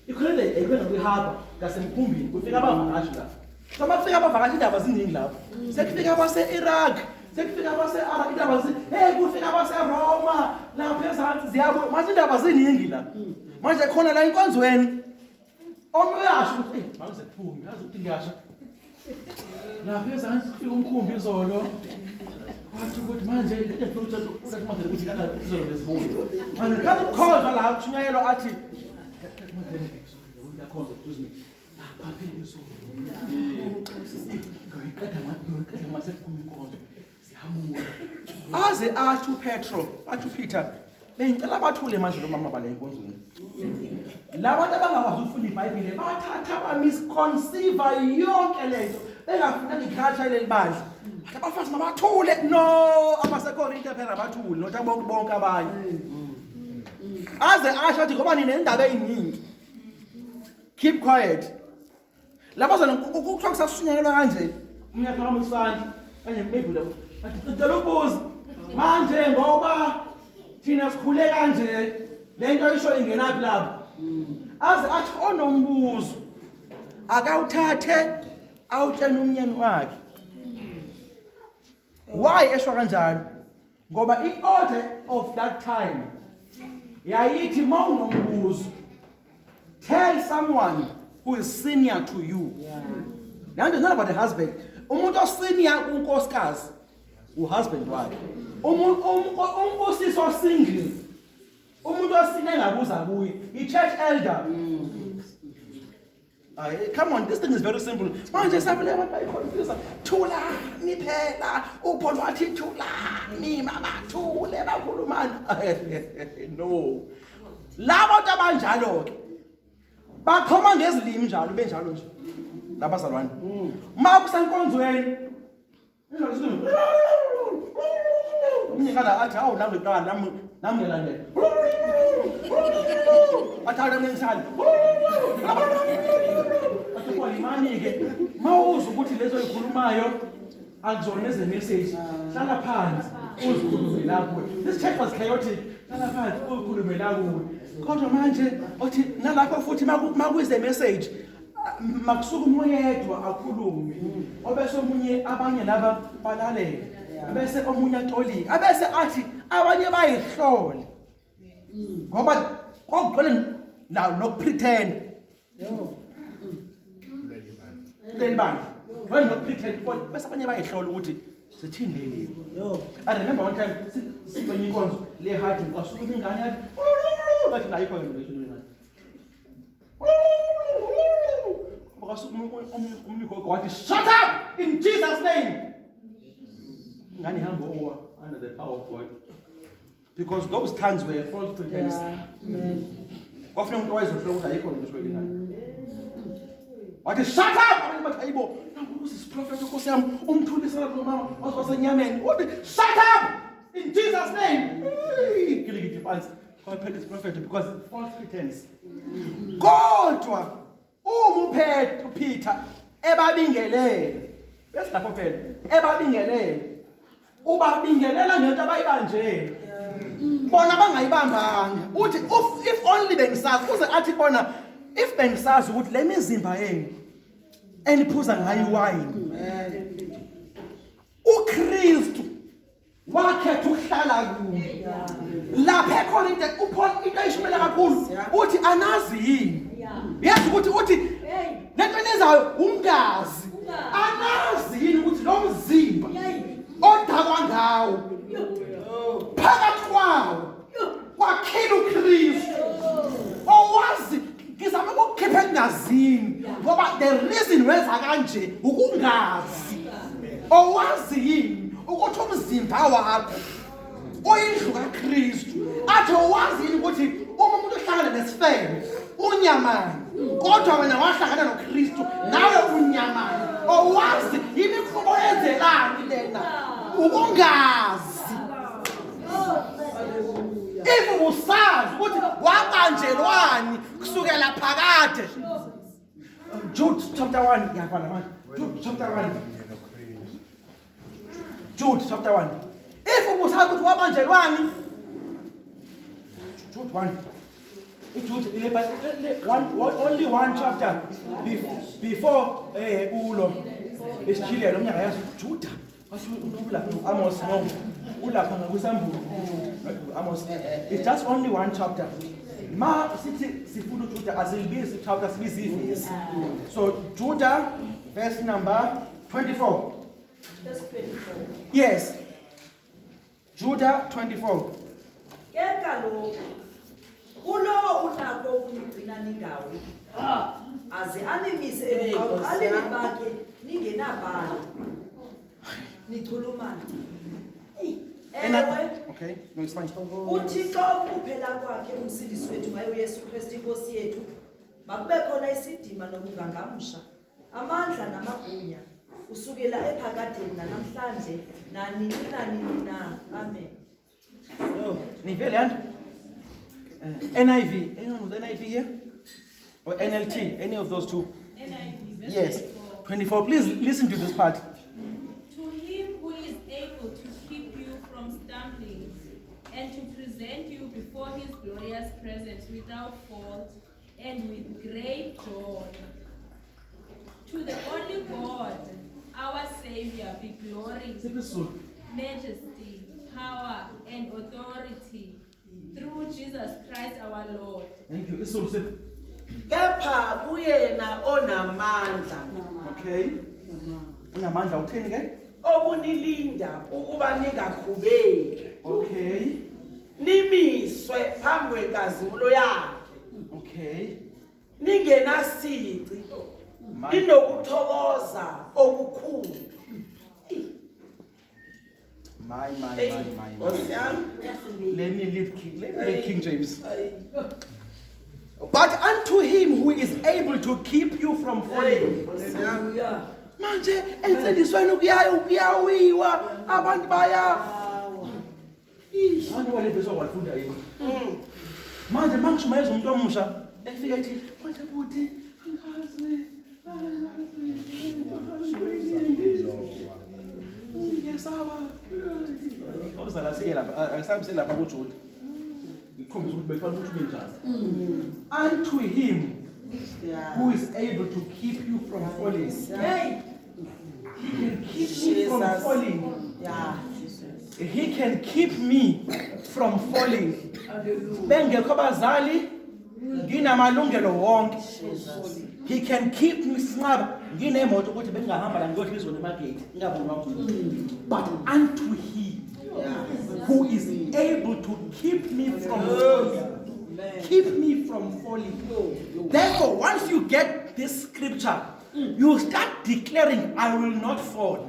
ikhona into ayikhiwe ngakuyihaba ngasemkhumbini kufika abavakashi la so bafika abavakashi indaba ziningi lapho sekufika abase-Iraq sekufika abase-Arab indaba kufika abase-Roma lapha ezansi ziyabo manje indaba ziningi la manje khona la inkonzweni omuyasho ukuthi manje kuphume yazi ukuthi ngiyasha lapha ezansi kufika umkhumbi izolo wathi ukuthi manje into ukuthi ukuthi kana izolo lesibuzo manje kathi ukhoza la uthunyelwa athi uyakhonza excuse me phaphela izolo aze athi uPetro athi uPeter bengicela bathule manje lo mama bale enkonzweni labantu abangakwazi ukufunda iBhayibheli bathatha bamisconceive yonke lento bengafuna ikhatha leli bandla abafazi mabathule no abaseKorinte phela bathule nothi bonke abanye aze asho athi ngoba ninendaba eziningi keep quiet labazana ukuthiwa kusasunyelwa kanje umnyaka wami isandla kanje ngibebula athi cela ubuze manje ngoba thina sikhule kanje lento isho ingenaphi lapha aze athi onombuzo akawuthathe awutshene umnyeni wakhe why esho kanjalo ngoba i-order of that time yayithi mawunombuzo tell someone who is senior to you. Now it's not about the husband. Umuntu senior kunkosikazi, uhusband wakhe. Umuntu siso single. Umuntu osine ngabuza kuye, i-church elder. Come on, this thing is very simple. Manje sabule abantu bayiconfuse. Thula ni phela, uPaul wathi thula ni mama thule bakhulumana. No. Labo abanjalo ke bakhoma ngezilimi njalo benjalo nje labazalwane uma kusenkonzweni umnyekana athi hawu nami ngiqala nami ngilandela bathanda ngenhlalo athi imani ke mawuza ukuthi lezo ikhulumayo akuzona eze message hlala phansi uzikhulume lapho this church was chaotic hlala phansi uzikhulume lapho kodwa manje uthi nalapho futhi makuyize message makusuka umoyedwa akhulume obese omunye abanye laba balalela bese omunye atoli abese athi abanye bayihlole ngoba kokugcwele la nokupretend lelibani well nokupretend bese abanye bayihlole ukuthi sithini leli I remember one time sibonye inkonzo le hard kwasuka ingane yathi bathi nayo ikhona ngishilo shut up in Jesus' name. Ngani hamba over under the power of God. Because those tongues were false pretense. Often umuntu wayezofuna ukuthi ayikho into eswele ngani. Wathi shut up abantu bathi ayibo nangukuthi isiprofeti Nkosi yami umthulisa lo mama wasenyameni. Wathi shut up in Jesus' name. Killing it fans. God paid this prophet because it's false pretense. Kodwa umuphethe uPeter ebabingelele bese lapho phela ebabingelele ubabingelela ngento abayibanjele bona bangayibambanga uthi if only bengisazi uze athi bona if bengisazi ukuthi le mizimba yenu eniphuza ngayo iwayini uKrestu wakhetha ukuhlala kuyo lapha ekhona into uPaul into ayishumela kakhulu uthi anazi yini yazi ukuthi lento enezayo ungazi anazi yini ukuthi lo mzimba odakwa ngawo phakathi kwawo wakhila uKrestu owazi ngizama ukukhipha engazini ngoba the reason wenza kanje ukungazi owazi yini ukuthi umzimba wakho oyindlu kaKrestu athi owazi yini ukuthi uma umuntu uhlangana nesifebe unyamani kodwa wena wahlangana noKrestu nawe unyamani owazi imikhubo yenzelani lena ukungazi if usazi ukuthi wabanjelwani kusukela phakade Jude chapter 1 yabhala manje Jude chapter 1 Jude chapter 1 if usazi ukuthi wabanjelwani Jude 1 only one chapter before ulo esichile lomnyaka yazi Juda wasula Amos no ulapha ngakusambulo Amos it's just only one chapter ma sithi sifuna uJuda azilibizi chapter sibizi ivesi so Judah verse number 24 Verse 24. yes Judah 24 Kepha lo kulo unako ukugcina ningawe aze animise emqaleni bakhe ningenabala nichulumana okay no it's fine uThixo ukuphela kwakhe umsindisi wethu ngayo Yesu Kristu inkosi yethu makube khona isidima nokungangamsha amandla namagunya usukela ephakadeni namhlanje nani na amen nivele and NIV anyone with NIV here or NLT any of those two NIV, verse yes 24. 24 please listen to this part To him who is able to keep you from stumbling and to present you before his glorious presence without fault and with great joy. To the only God, our Savior, be glory, majesty, power, and authority through Jesus Christ our Lord. thank you it's so simple Kepha kuyena onamandla okay unamandla uthini ke obunilinda ukuba ningakhubeki okay nimiswe phambi kwenkazimulo yakhe okay ningenasici ninokuthokoza okukhulu my Nkosi yami. let me read King James but unto him who is able to keep you from falling hallelujah manje ensendisweni kuyawiwa abantu baya abantu wale bese wafunda yini Manje mangishumayeza umuntu omusha efika ethi manje buti angazi. Ngiyasawa. Awuzala siyela ayisabe lapha ku Jude. Ikhombisa ukuthi befanele ukuthi benjani. Unto him who is able to keep you from falling. Hey. He can keep me from falling. Yeah. He can keep me from falling. Bengekho abazali nginamalungelo wonke. He can keep me sinqaba nginemoto ukuthi bengahamba la ngiyohlizwa emarket ngiyabona ukuthi. But unto he who is able to keep me from falling. Keep me from falling. Therefore, once you get this scripture, you start declaring, I will not fall.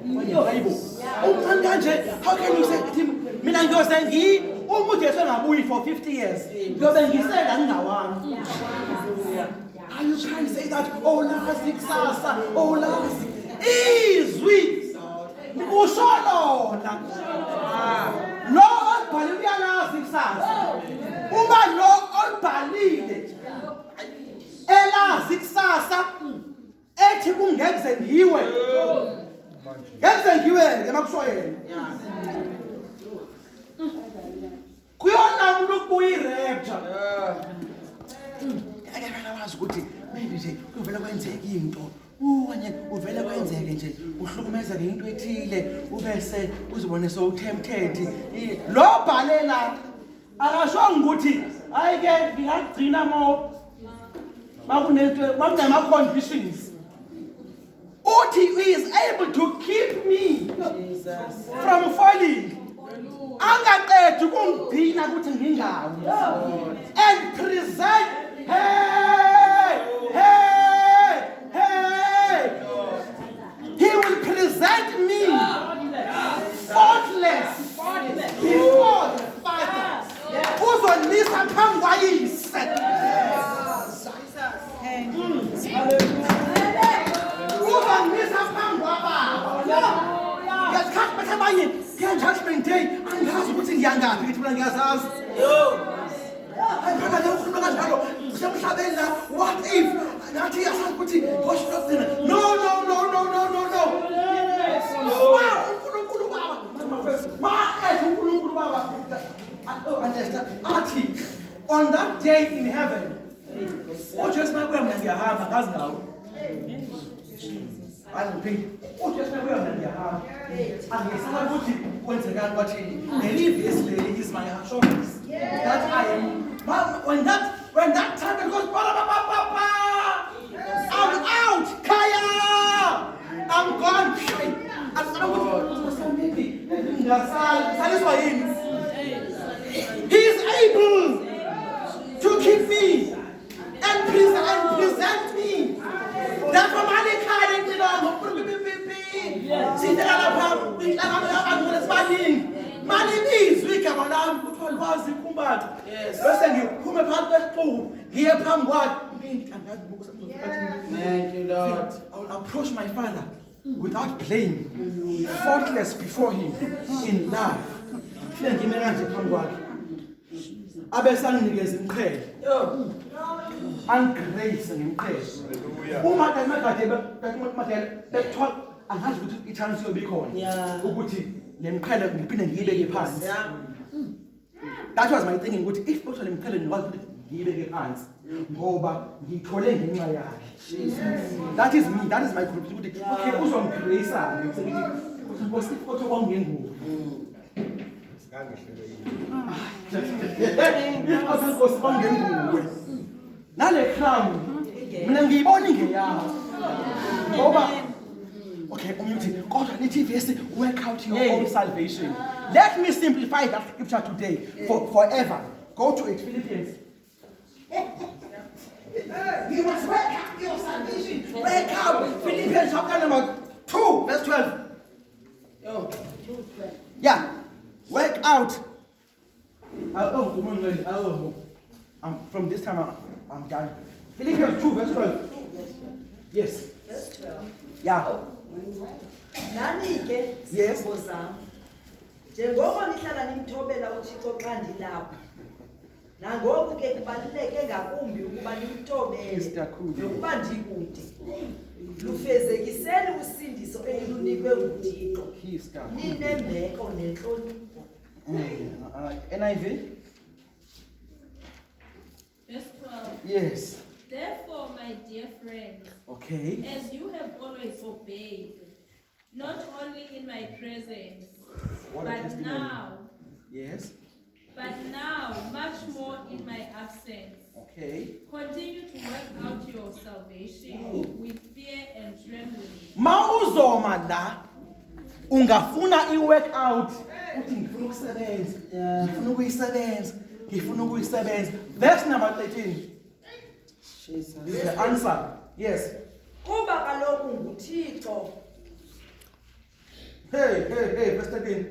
How can you say to him, for 50 years? Are you trying to say that, oh, Lwazi, Ksasa, oh, Lwazi, is we? No, Lwazi, Ksasa. Uma lo olbalile. Elazi kusasa. Ethi kungenze ngiwe. Ngenze ngiwe emakushoyeni. Kuyona umuntu kuyi rapture. Akekho wazi ukuthi maybe nje kuvela kwenzeka into. Wanye uvela kwenzeke nje uhlukumeza ngento ethile ubese uzibone so tempted. Lo bhalela akashonga ukuthi ayike ngiyagcina makunama conditions. Uthi he is able to keep me from falling. Angaqedi ukungigcina ukuthi ngingawi. And present he will present me faultless before the Father. Uzonisa phambi kwayise. Uzonisa phambi kwababa. Ngesikhathi bethabanye nge-judgment day angazi ukuthi ngiyangaphi ngithi mina ngiyazazi. Ayibhala leyo khuluma kanjalo kusemhlabeni la what if nathi yasazi ukuthi gosh nokugcina no. uNkulunkulu baba understand athi on that day in heaven uJesu makuya mina ngiyahamba ngazi ngawo angiphinde uJesu makuya mina ngiyahamba angisala ukuthi kwenzekani kwathini leli vesi leli is my assurance that I am when that time goes I'm out Kaya I'm gone He is able to keep me and present me. Therefore, Thank you, Lord. I will approach my Father without blame, faultless before Him in love. Abesanginikeza imqhele. Angigrace ngimqhele. Uma kade bekuthiwa angazi ukuthi i-chance yobikhona ukuthi lemqhele ngiphinde ngiyibeke phansi. That was my thinking ukuthi if kuthiwa lemqhele ngikwazi ukuthi ngiyibeke phansi ngoba ngithole ngenxa yakhe. That is me, that is my group ukuthi okay uzongigrace ukuthi Nkosi kodwa kwangengubo. Nkosi kwangengubo. Nale crown mina ngiyibona ingeyami. Ngoba okay, umthi kodwa lithi vesi work out your own salvation. Let me simplify that scripture today forever. Go to it, Philippians. You must work out your salvation. Work out. Philippians chapter number 2, verse 12. Yeah. Work out. From this time I'm done. Philippians 2, verse 12. Yes. Verse 12. Yeah. Nani-ke Yes. sihlobo zami, njengoba nihlala nimthobela uThixo xa ndilapha, Nangoku ke kubaluleke ngakumbi ukuba nimthobele Isitakhulu. nokuba ndikude. Lufezekiseni usindiso elilunikwe nguThixo. Ninembeko nenhlonipho. NIV? Verse 12. Yes. Therefore, my dear friends, Okay. as you have always obeyed, not only in my presence, What a but testimony. now, Yes. much more in my absence, Okay. continue to work out your salvation with fear and trembling. Mawuzoma la ungafuna iwork out uthi ngifuna ukusebenza ngifuna ukuyisebenza verse number 13 this is the answer. Yes. Kuba kaloku nguThixo. Hey verse 13.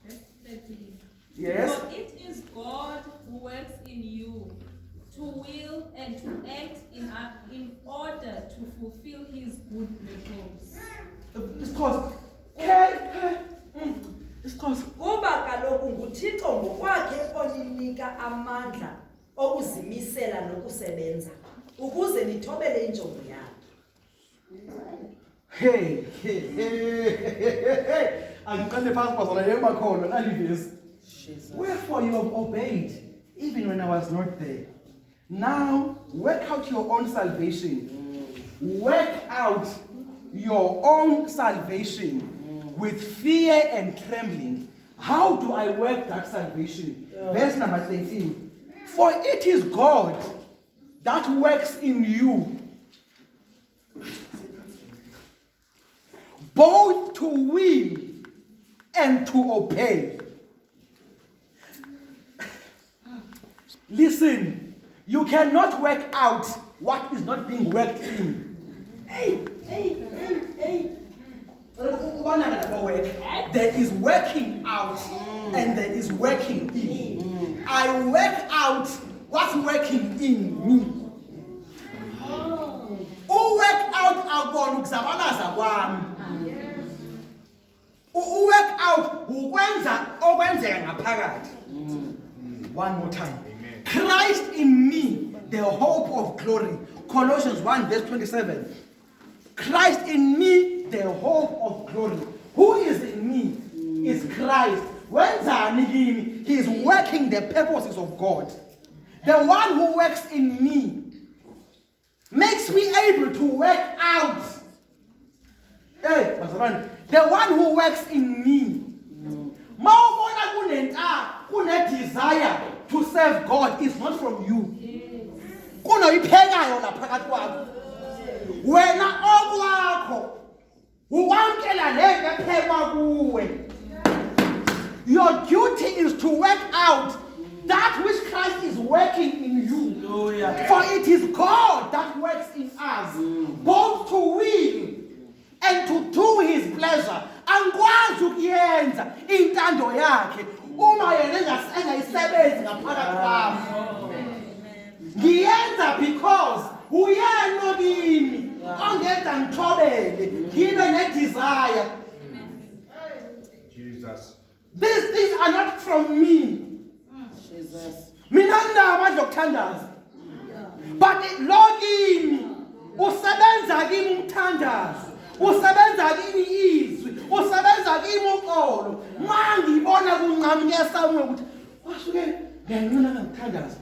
Verse 13. Yes. For it is God who works in you to will and to act in order to fulfill his good purpose. It's cause it's cause Kuba kaloku nguThixo ngokwakhe oninika amandla okuzimisela nokusebenza ukuze nithobele injongo yakhe. hey angiqale phansi bazona yema khona nalivesi. Wherefore you have obeyed, even when I was not there. Now work out your own salvation. Work out your own salvation with fear and trembling. How do I work that salvation? Verse number 13. For it is God that works in you, both to will and to obey. Listen, you cannot work out what is not being worked in. There is working out and there is working in. I work out what's working in me. Work out akona ukuzabalaza kwami. Work out ukwenza okwenzeka ngaphakathi. One more time. Amen. Christ in me, the hope of glory. Colossians 1 verse 27. Christ in me, the hope of glory. Who is in me? Is Christ. Wenzani kimi? He is working the purposes of God. The one who works in me makes me able to work out. Hey, the one who works in me. Mawubona kune desire to serve God is not from you. Kunoyiphekayo la phakathi kwakho. Wena okwakho ukwamkela lento ephekwa kuwe. Your duty is to work out that which Christ is working in you. For it is God that works in us, both to will and to do his pleasure. Angikwazi ukuyenza intando yakhe uma yena engayisebenzi ngaphakathi kwami. Ngiyenza because uyena kimi ongenza ngithobele ngibe ne-desire. Jesus. These things are not from me. Mina nginamandla okuthandaza. But lo kimi usebenza kimi umthandazo. Usebenza kimi izwi. Usebenza kimi uqolo. Mangibona kuncane ngiyasama ukuthi wasuke ngiyanqina ngithandaza.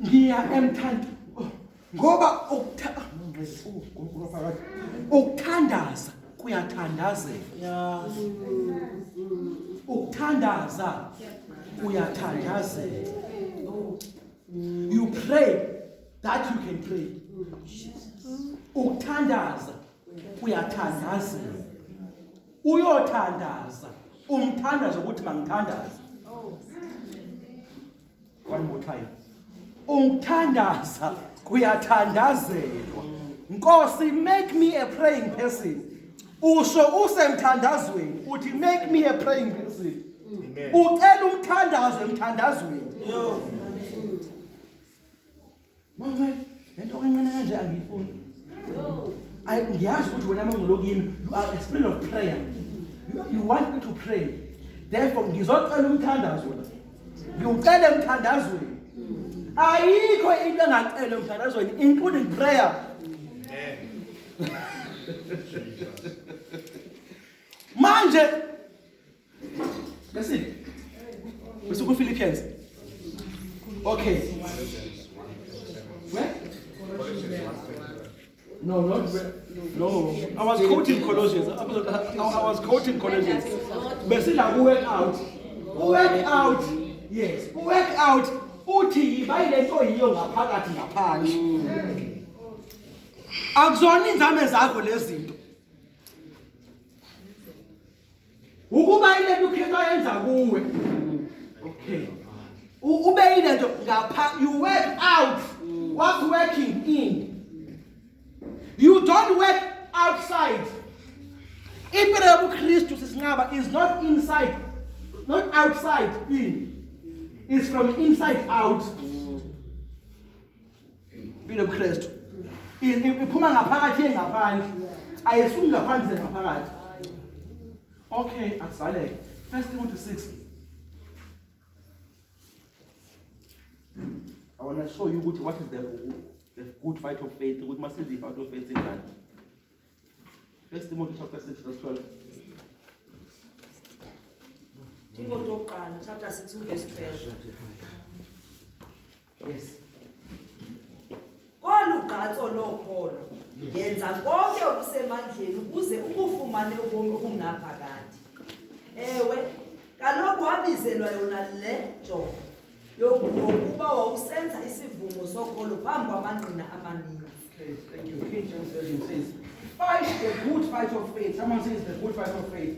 Ngiya emthanda ngoba ukuthandaza kuyathandazela. Ukuthandaza kuyathandazela. You pray that you can pray. Ukuthandaza kuyathandazela. Uyothandaza umthandazo ukuthi mangithandaze. One more time. Ukuthandaza kuyathandazelwa. Nkosi, make me a praying person. Usho usemthandazweni uthi make me a praying person. Amen. Ucela umthandazo emthandazweni. Mama, lento kancane kanje angiyifuni. Ngiyazi ukuthi wena mangilokini you are a spirit of prayer. You want me to pray. Therefore ngizocela umthandazo wena. Ngiucela emthandazweni. Ayikho into engacela emthandazweni including prayer. Manje bese ku Philippians. Okay. Where? No, not no. I was quoting Colossians. I was quoting Colossians. Bese la work out. Work out. Yes. Work out. Uthi bayile nto yiyo ngaphakathi ngaphandle. Akuzona inzame zakho lezinto. Ukuba ile nto uKristu yenza kuwe. Okay. Ube ile nto ngapha you work out what's working in. You don't work outside. Impilo yobuKristu sisinqaba is not inside, not outside in. It's from inside out. Impilo yobuKristu iphuma ngaphakathi engaphandle. Ayisuki ngaphandle ngaphakathi. Okay, akusaleke. 1 Timothy 6. I want to show you what is the good fight of faith. We must see the fight of faith in that. 1 Timothy chapter 6 verse 12. Timothy oqala chapter 6 verse 12. Yes. Kolugqatso lokholo yenza konke okusemandleni ukuze ukufumane ubomi obungaphakathi. Ewe, kaloku wabizelwa yona le njongo yokuba wawusenza isivumo sokholo phambi kwamangqina amaninzi. Okay, thank you. King James Version says, fight the good fight of faith. Someone says the good fight of faith.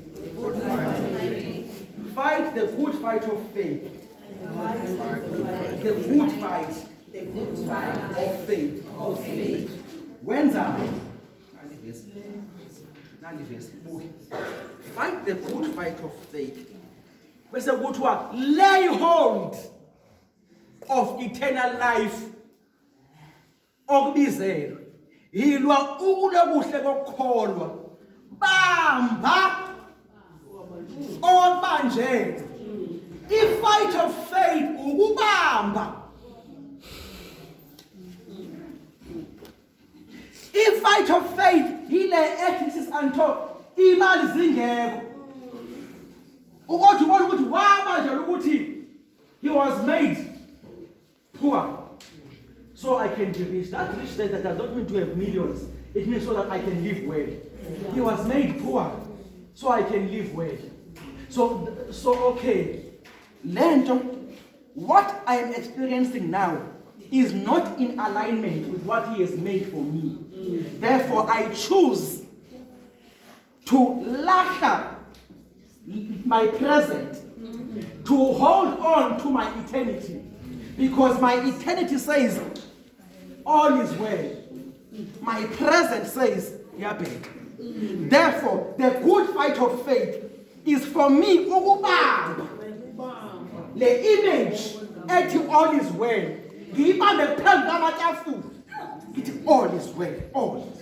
Fight the good fight of faith. The good fight. The good fight Of faith. of faith. Wenza. Fight the good fight of faith. Bese kuthiwa lay hold of eternal life. Okubizelwe. Yilwa ukulobuhle kokukholwa. Bamba. Obanjelwe. I-fight of faith ukubamba. I-fight of faith yile ethi anto imali zingekho. Ukuthi ubona ukuthi wabanjelwe ukuthi he was made poor so I can be rich. That rich that does not mean to have millions. It means so that I can live well. He was made poor so I can live well. So okay. Lento, what I am experiencing now is not in alignment with what he has made for me. Therefore, I choose to lacquer my present, to hold on to my eternity. Because my eternity says, all is well. My present says, yeah, babe. Therefore, the good fight of faith is for me, ukubamba the image ethi all is well. Ngiyibambe phambi kwamatafula. Ngithi all is well, all.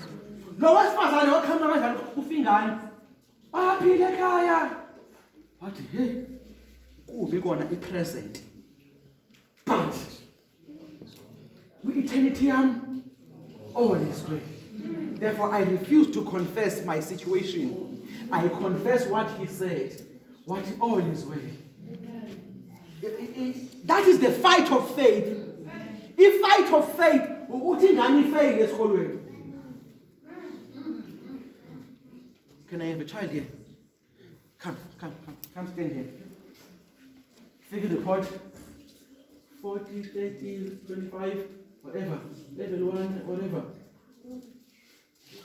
Lo wesifazane okhamba kanjalo ufingane. Baphile ekhaya. Wathi hey, kubi kona ipresent. But with eternity yami, all is well. Therefore, I refuse to confess my situation. I confess what he said. What all is well. That is the fight of faith. If fight of faith, ukuthi ngani fail esikolweni? Can I have a child here? Come stand here. Figure the pot. 40, 30, 25, whatever. Level 1, whatever.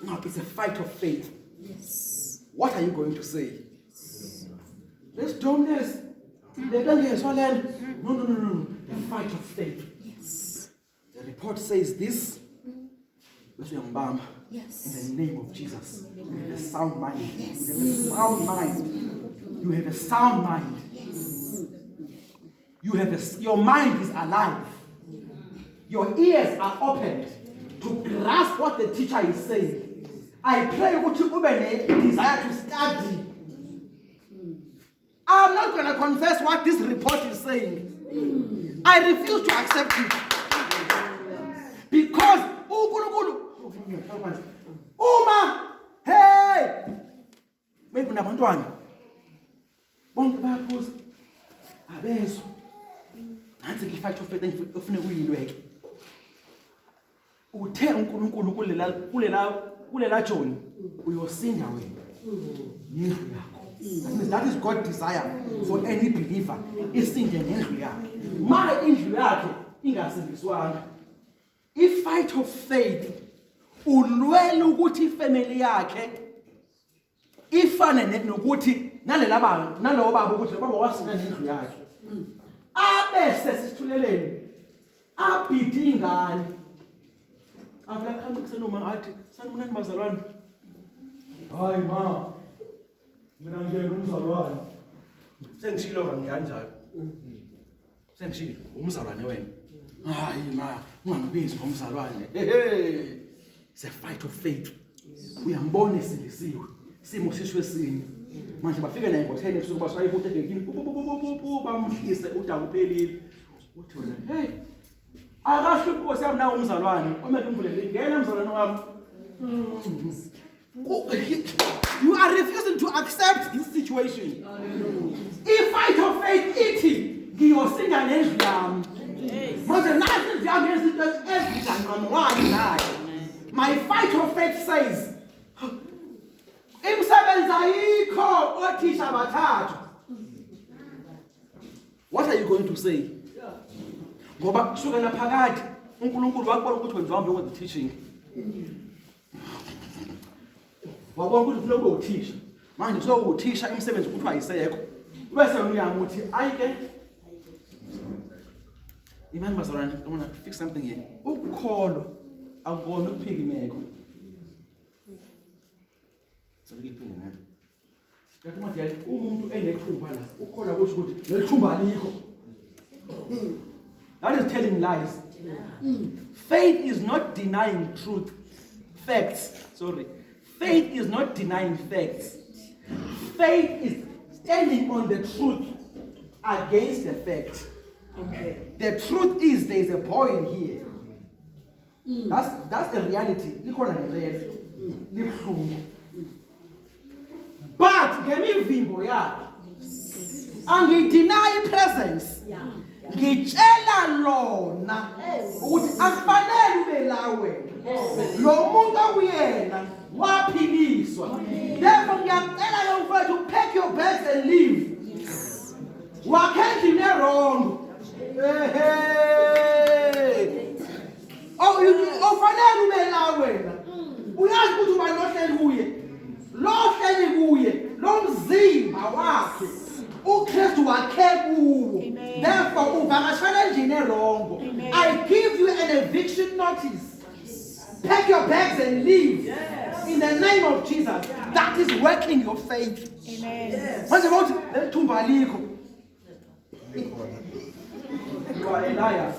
Now it's a fight of faith. Yes. What are you going to say? Let's do this. They don't hear Swallow. No. The fight of faith. Yes. The report says this. Bamba. Yes. In the name of Jesus. You have a sound mind. Yes. You have a sound mind. You have a sound mind. Yes. Your mind is alive. Your ears are opened to grasp what the teacher is saying. I pray that you have a desire to study. I'm not going to confess what this report is saying. I refuse to accept it. Because Uma, hey, maybe nabantwana bonke bayaphuza abezo nansi ngifight of faith ufune uyilweke uthe uNkulunkulu kulela John uyosinda wena nendlu yakho. That is God's desire for any believer. Isinde nendlu yakhe. Ma indlu yakhe ingasindiswanga. I-fight of faith ulwela ukuthi ifamily yakhe ifane nokuthi nalowo baba ukuthi baba wasina nendlu yakhe. Abese sithuleleni abhidi ingane. Avela khamba kusenoma athi sanibonani bazalwane. Hayi ma. Mina ngiyena umzalwane. Sengishilo kanjalo. Sengishilo umzalwane wena. Hayi ma, ungangibizi ngomzalwane. It's a fight of faith. Uyambona esilisiwe. Simo sishwesinye. Manje bafike naye ngo10 ebusuku bashaya ibuthi egekini. Bamhlise udaba uphelile. Uthi wena, hey. Akahluphi Nkosi yami nawe umzalwane. Omele umvulele ngena umzalwane wami. You are refusing to accept this situation. If fight of faith ithi ngiyosinda nendlu yami. Manje nathi ngiyabe izinto ezidanqamwayo naye. My fight of faith says imsebenzi ayikho othisha bathathu. What are you going to say? Ngoba kusukela phakathi uNkulunkulu wakubona ukuthi wenziwa mbe with the teaching. Wabona ukuthi ufuna ube uthisha. Manje so uthisha imsebenzi ukuthi ayisekho. Bese uyamuthi ayike. Imani bazalwane, I want to fix something here. Ukukholo akubona ukuphika imeko. Seliphinde nayo. Kanti manje umuntu enethumba la, ukholwa ukuthi lelithumba alikho. That is telling lies. Faith is not denying truth. Facts. Sorry. Faith is not denying facts. Faith is standing on the truth against the fact. Okay. The truth is there is a boy here. That's the reality. But ngemivimbo yakhe angideny presence. Ngitshela lona ukuthi akufanele ube lawe. Lo muntu akuyena waphiliswa. Therefore ngiyacela ke mfowethu pack your bags and leave. Wakhendi ne wrong. Oh, ufanele ube lawe wena. Uyazi ukuthi uba lohleli kuye. Lohleli kuye lo mzimba wakhe. uKrestu wakhe kuwo. Therefore uvakashela endlini erongo. I give you an eviction notice. Pack your bags and leave. In the name of Jesus. That is working your faith. Amen. Manje bathi lethumba alikho. You are a liar.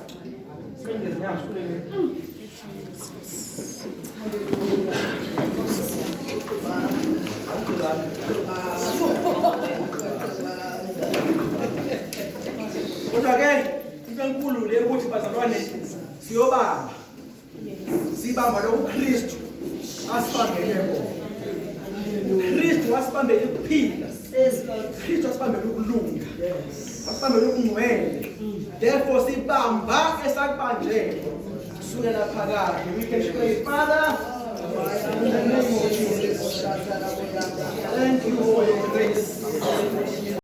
Kodwa ke into enkulu le ukuthi bazalwane siyobamba. Sibamba lo uKrestu asibambele bona. Krestu wasibambele ukuphila. Krestu wasibambele ukulunga. Wasibambele ukungcwele. Therefore sibamba esakubanjele. Kusukela phakathi. We can pray, Father, in the name of Jesus. Thank you for your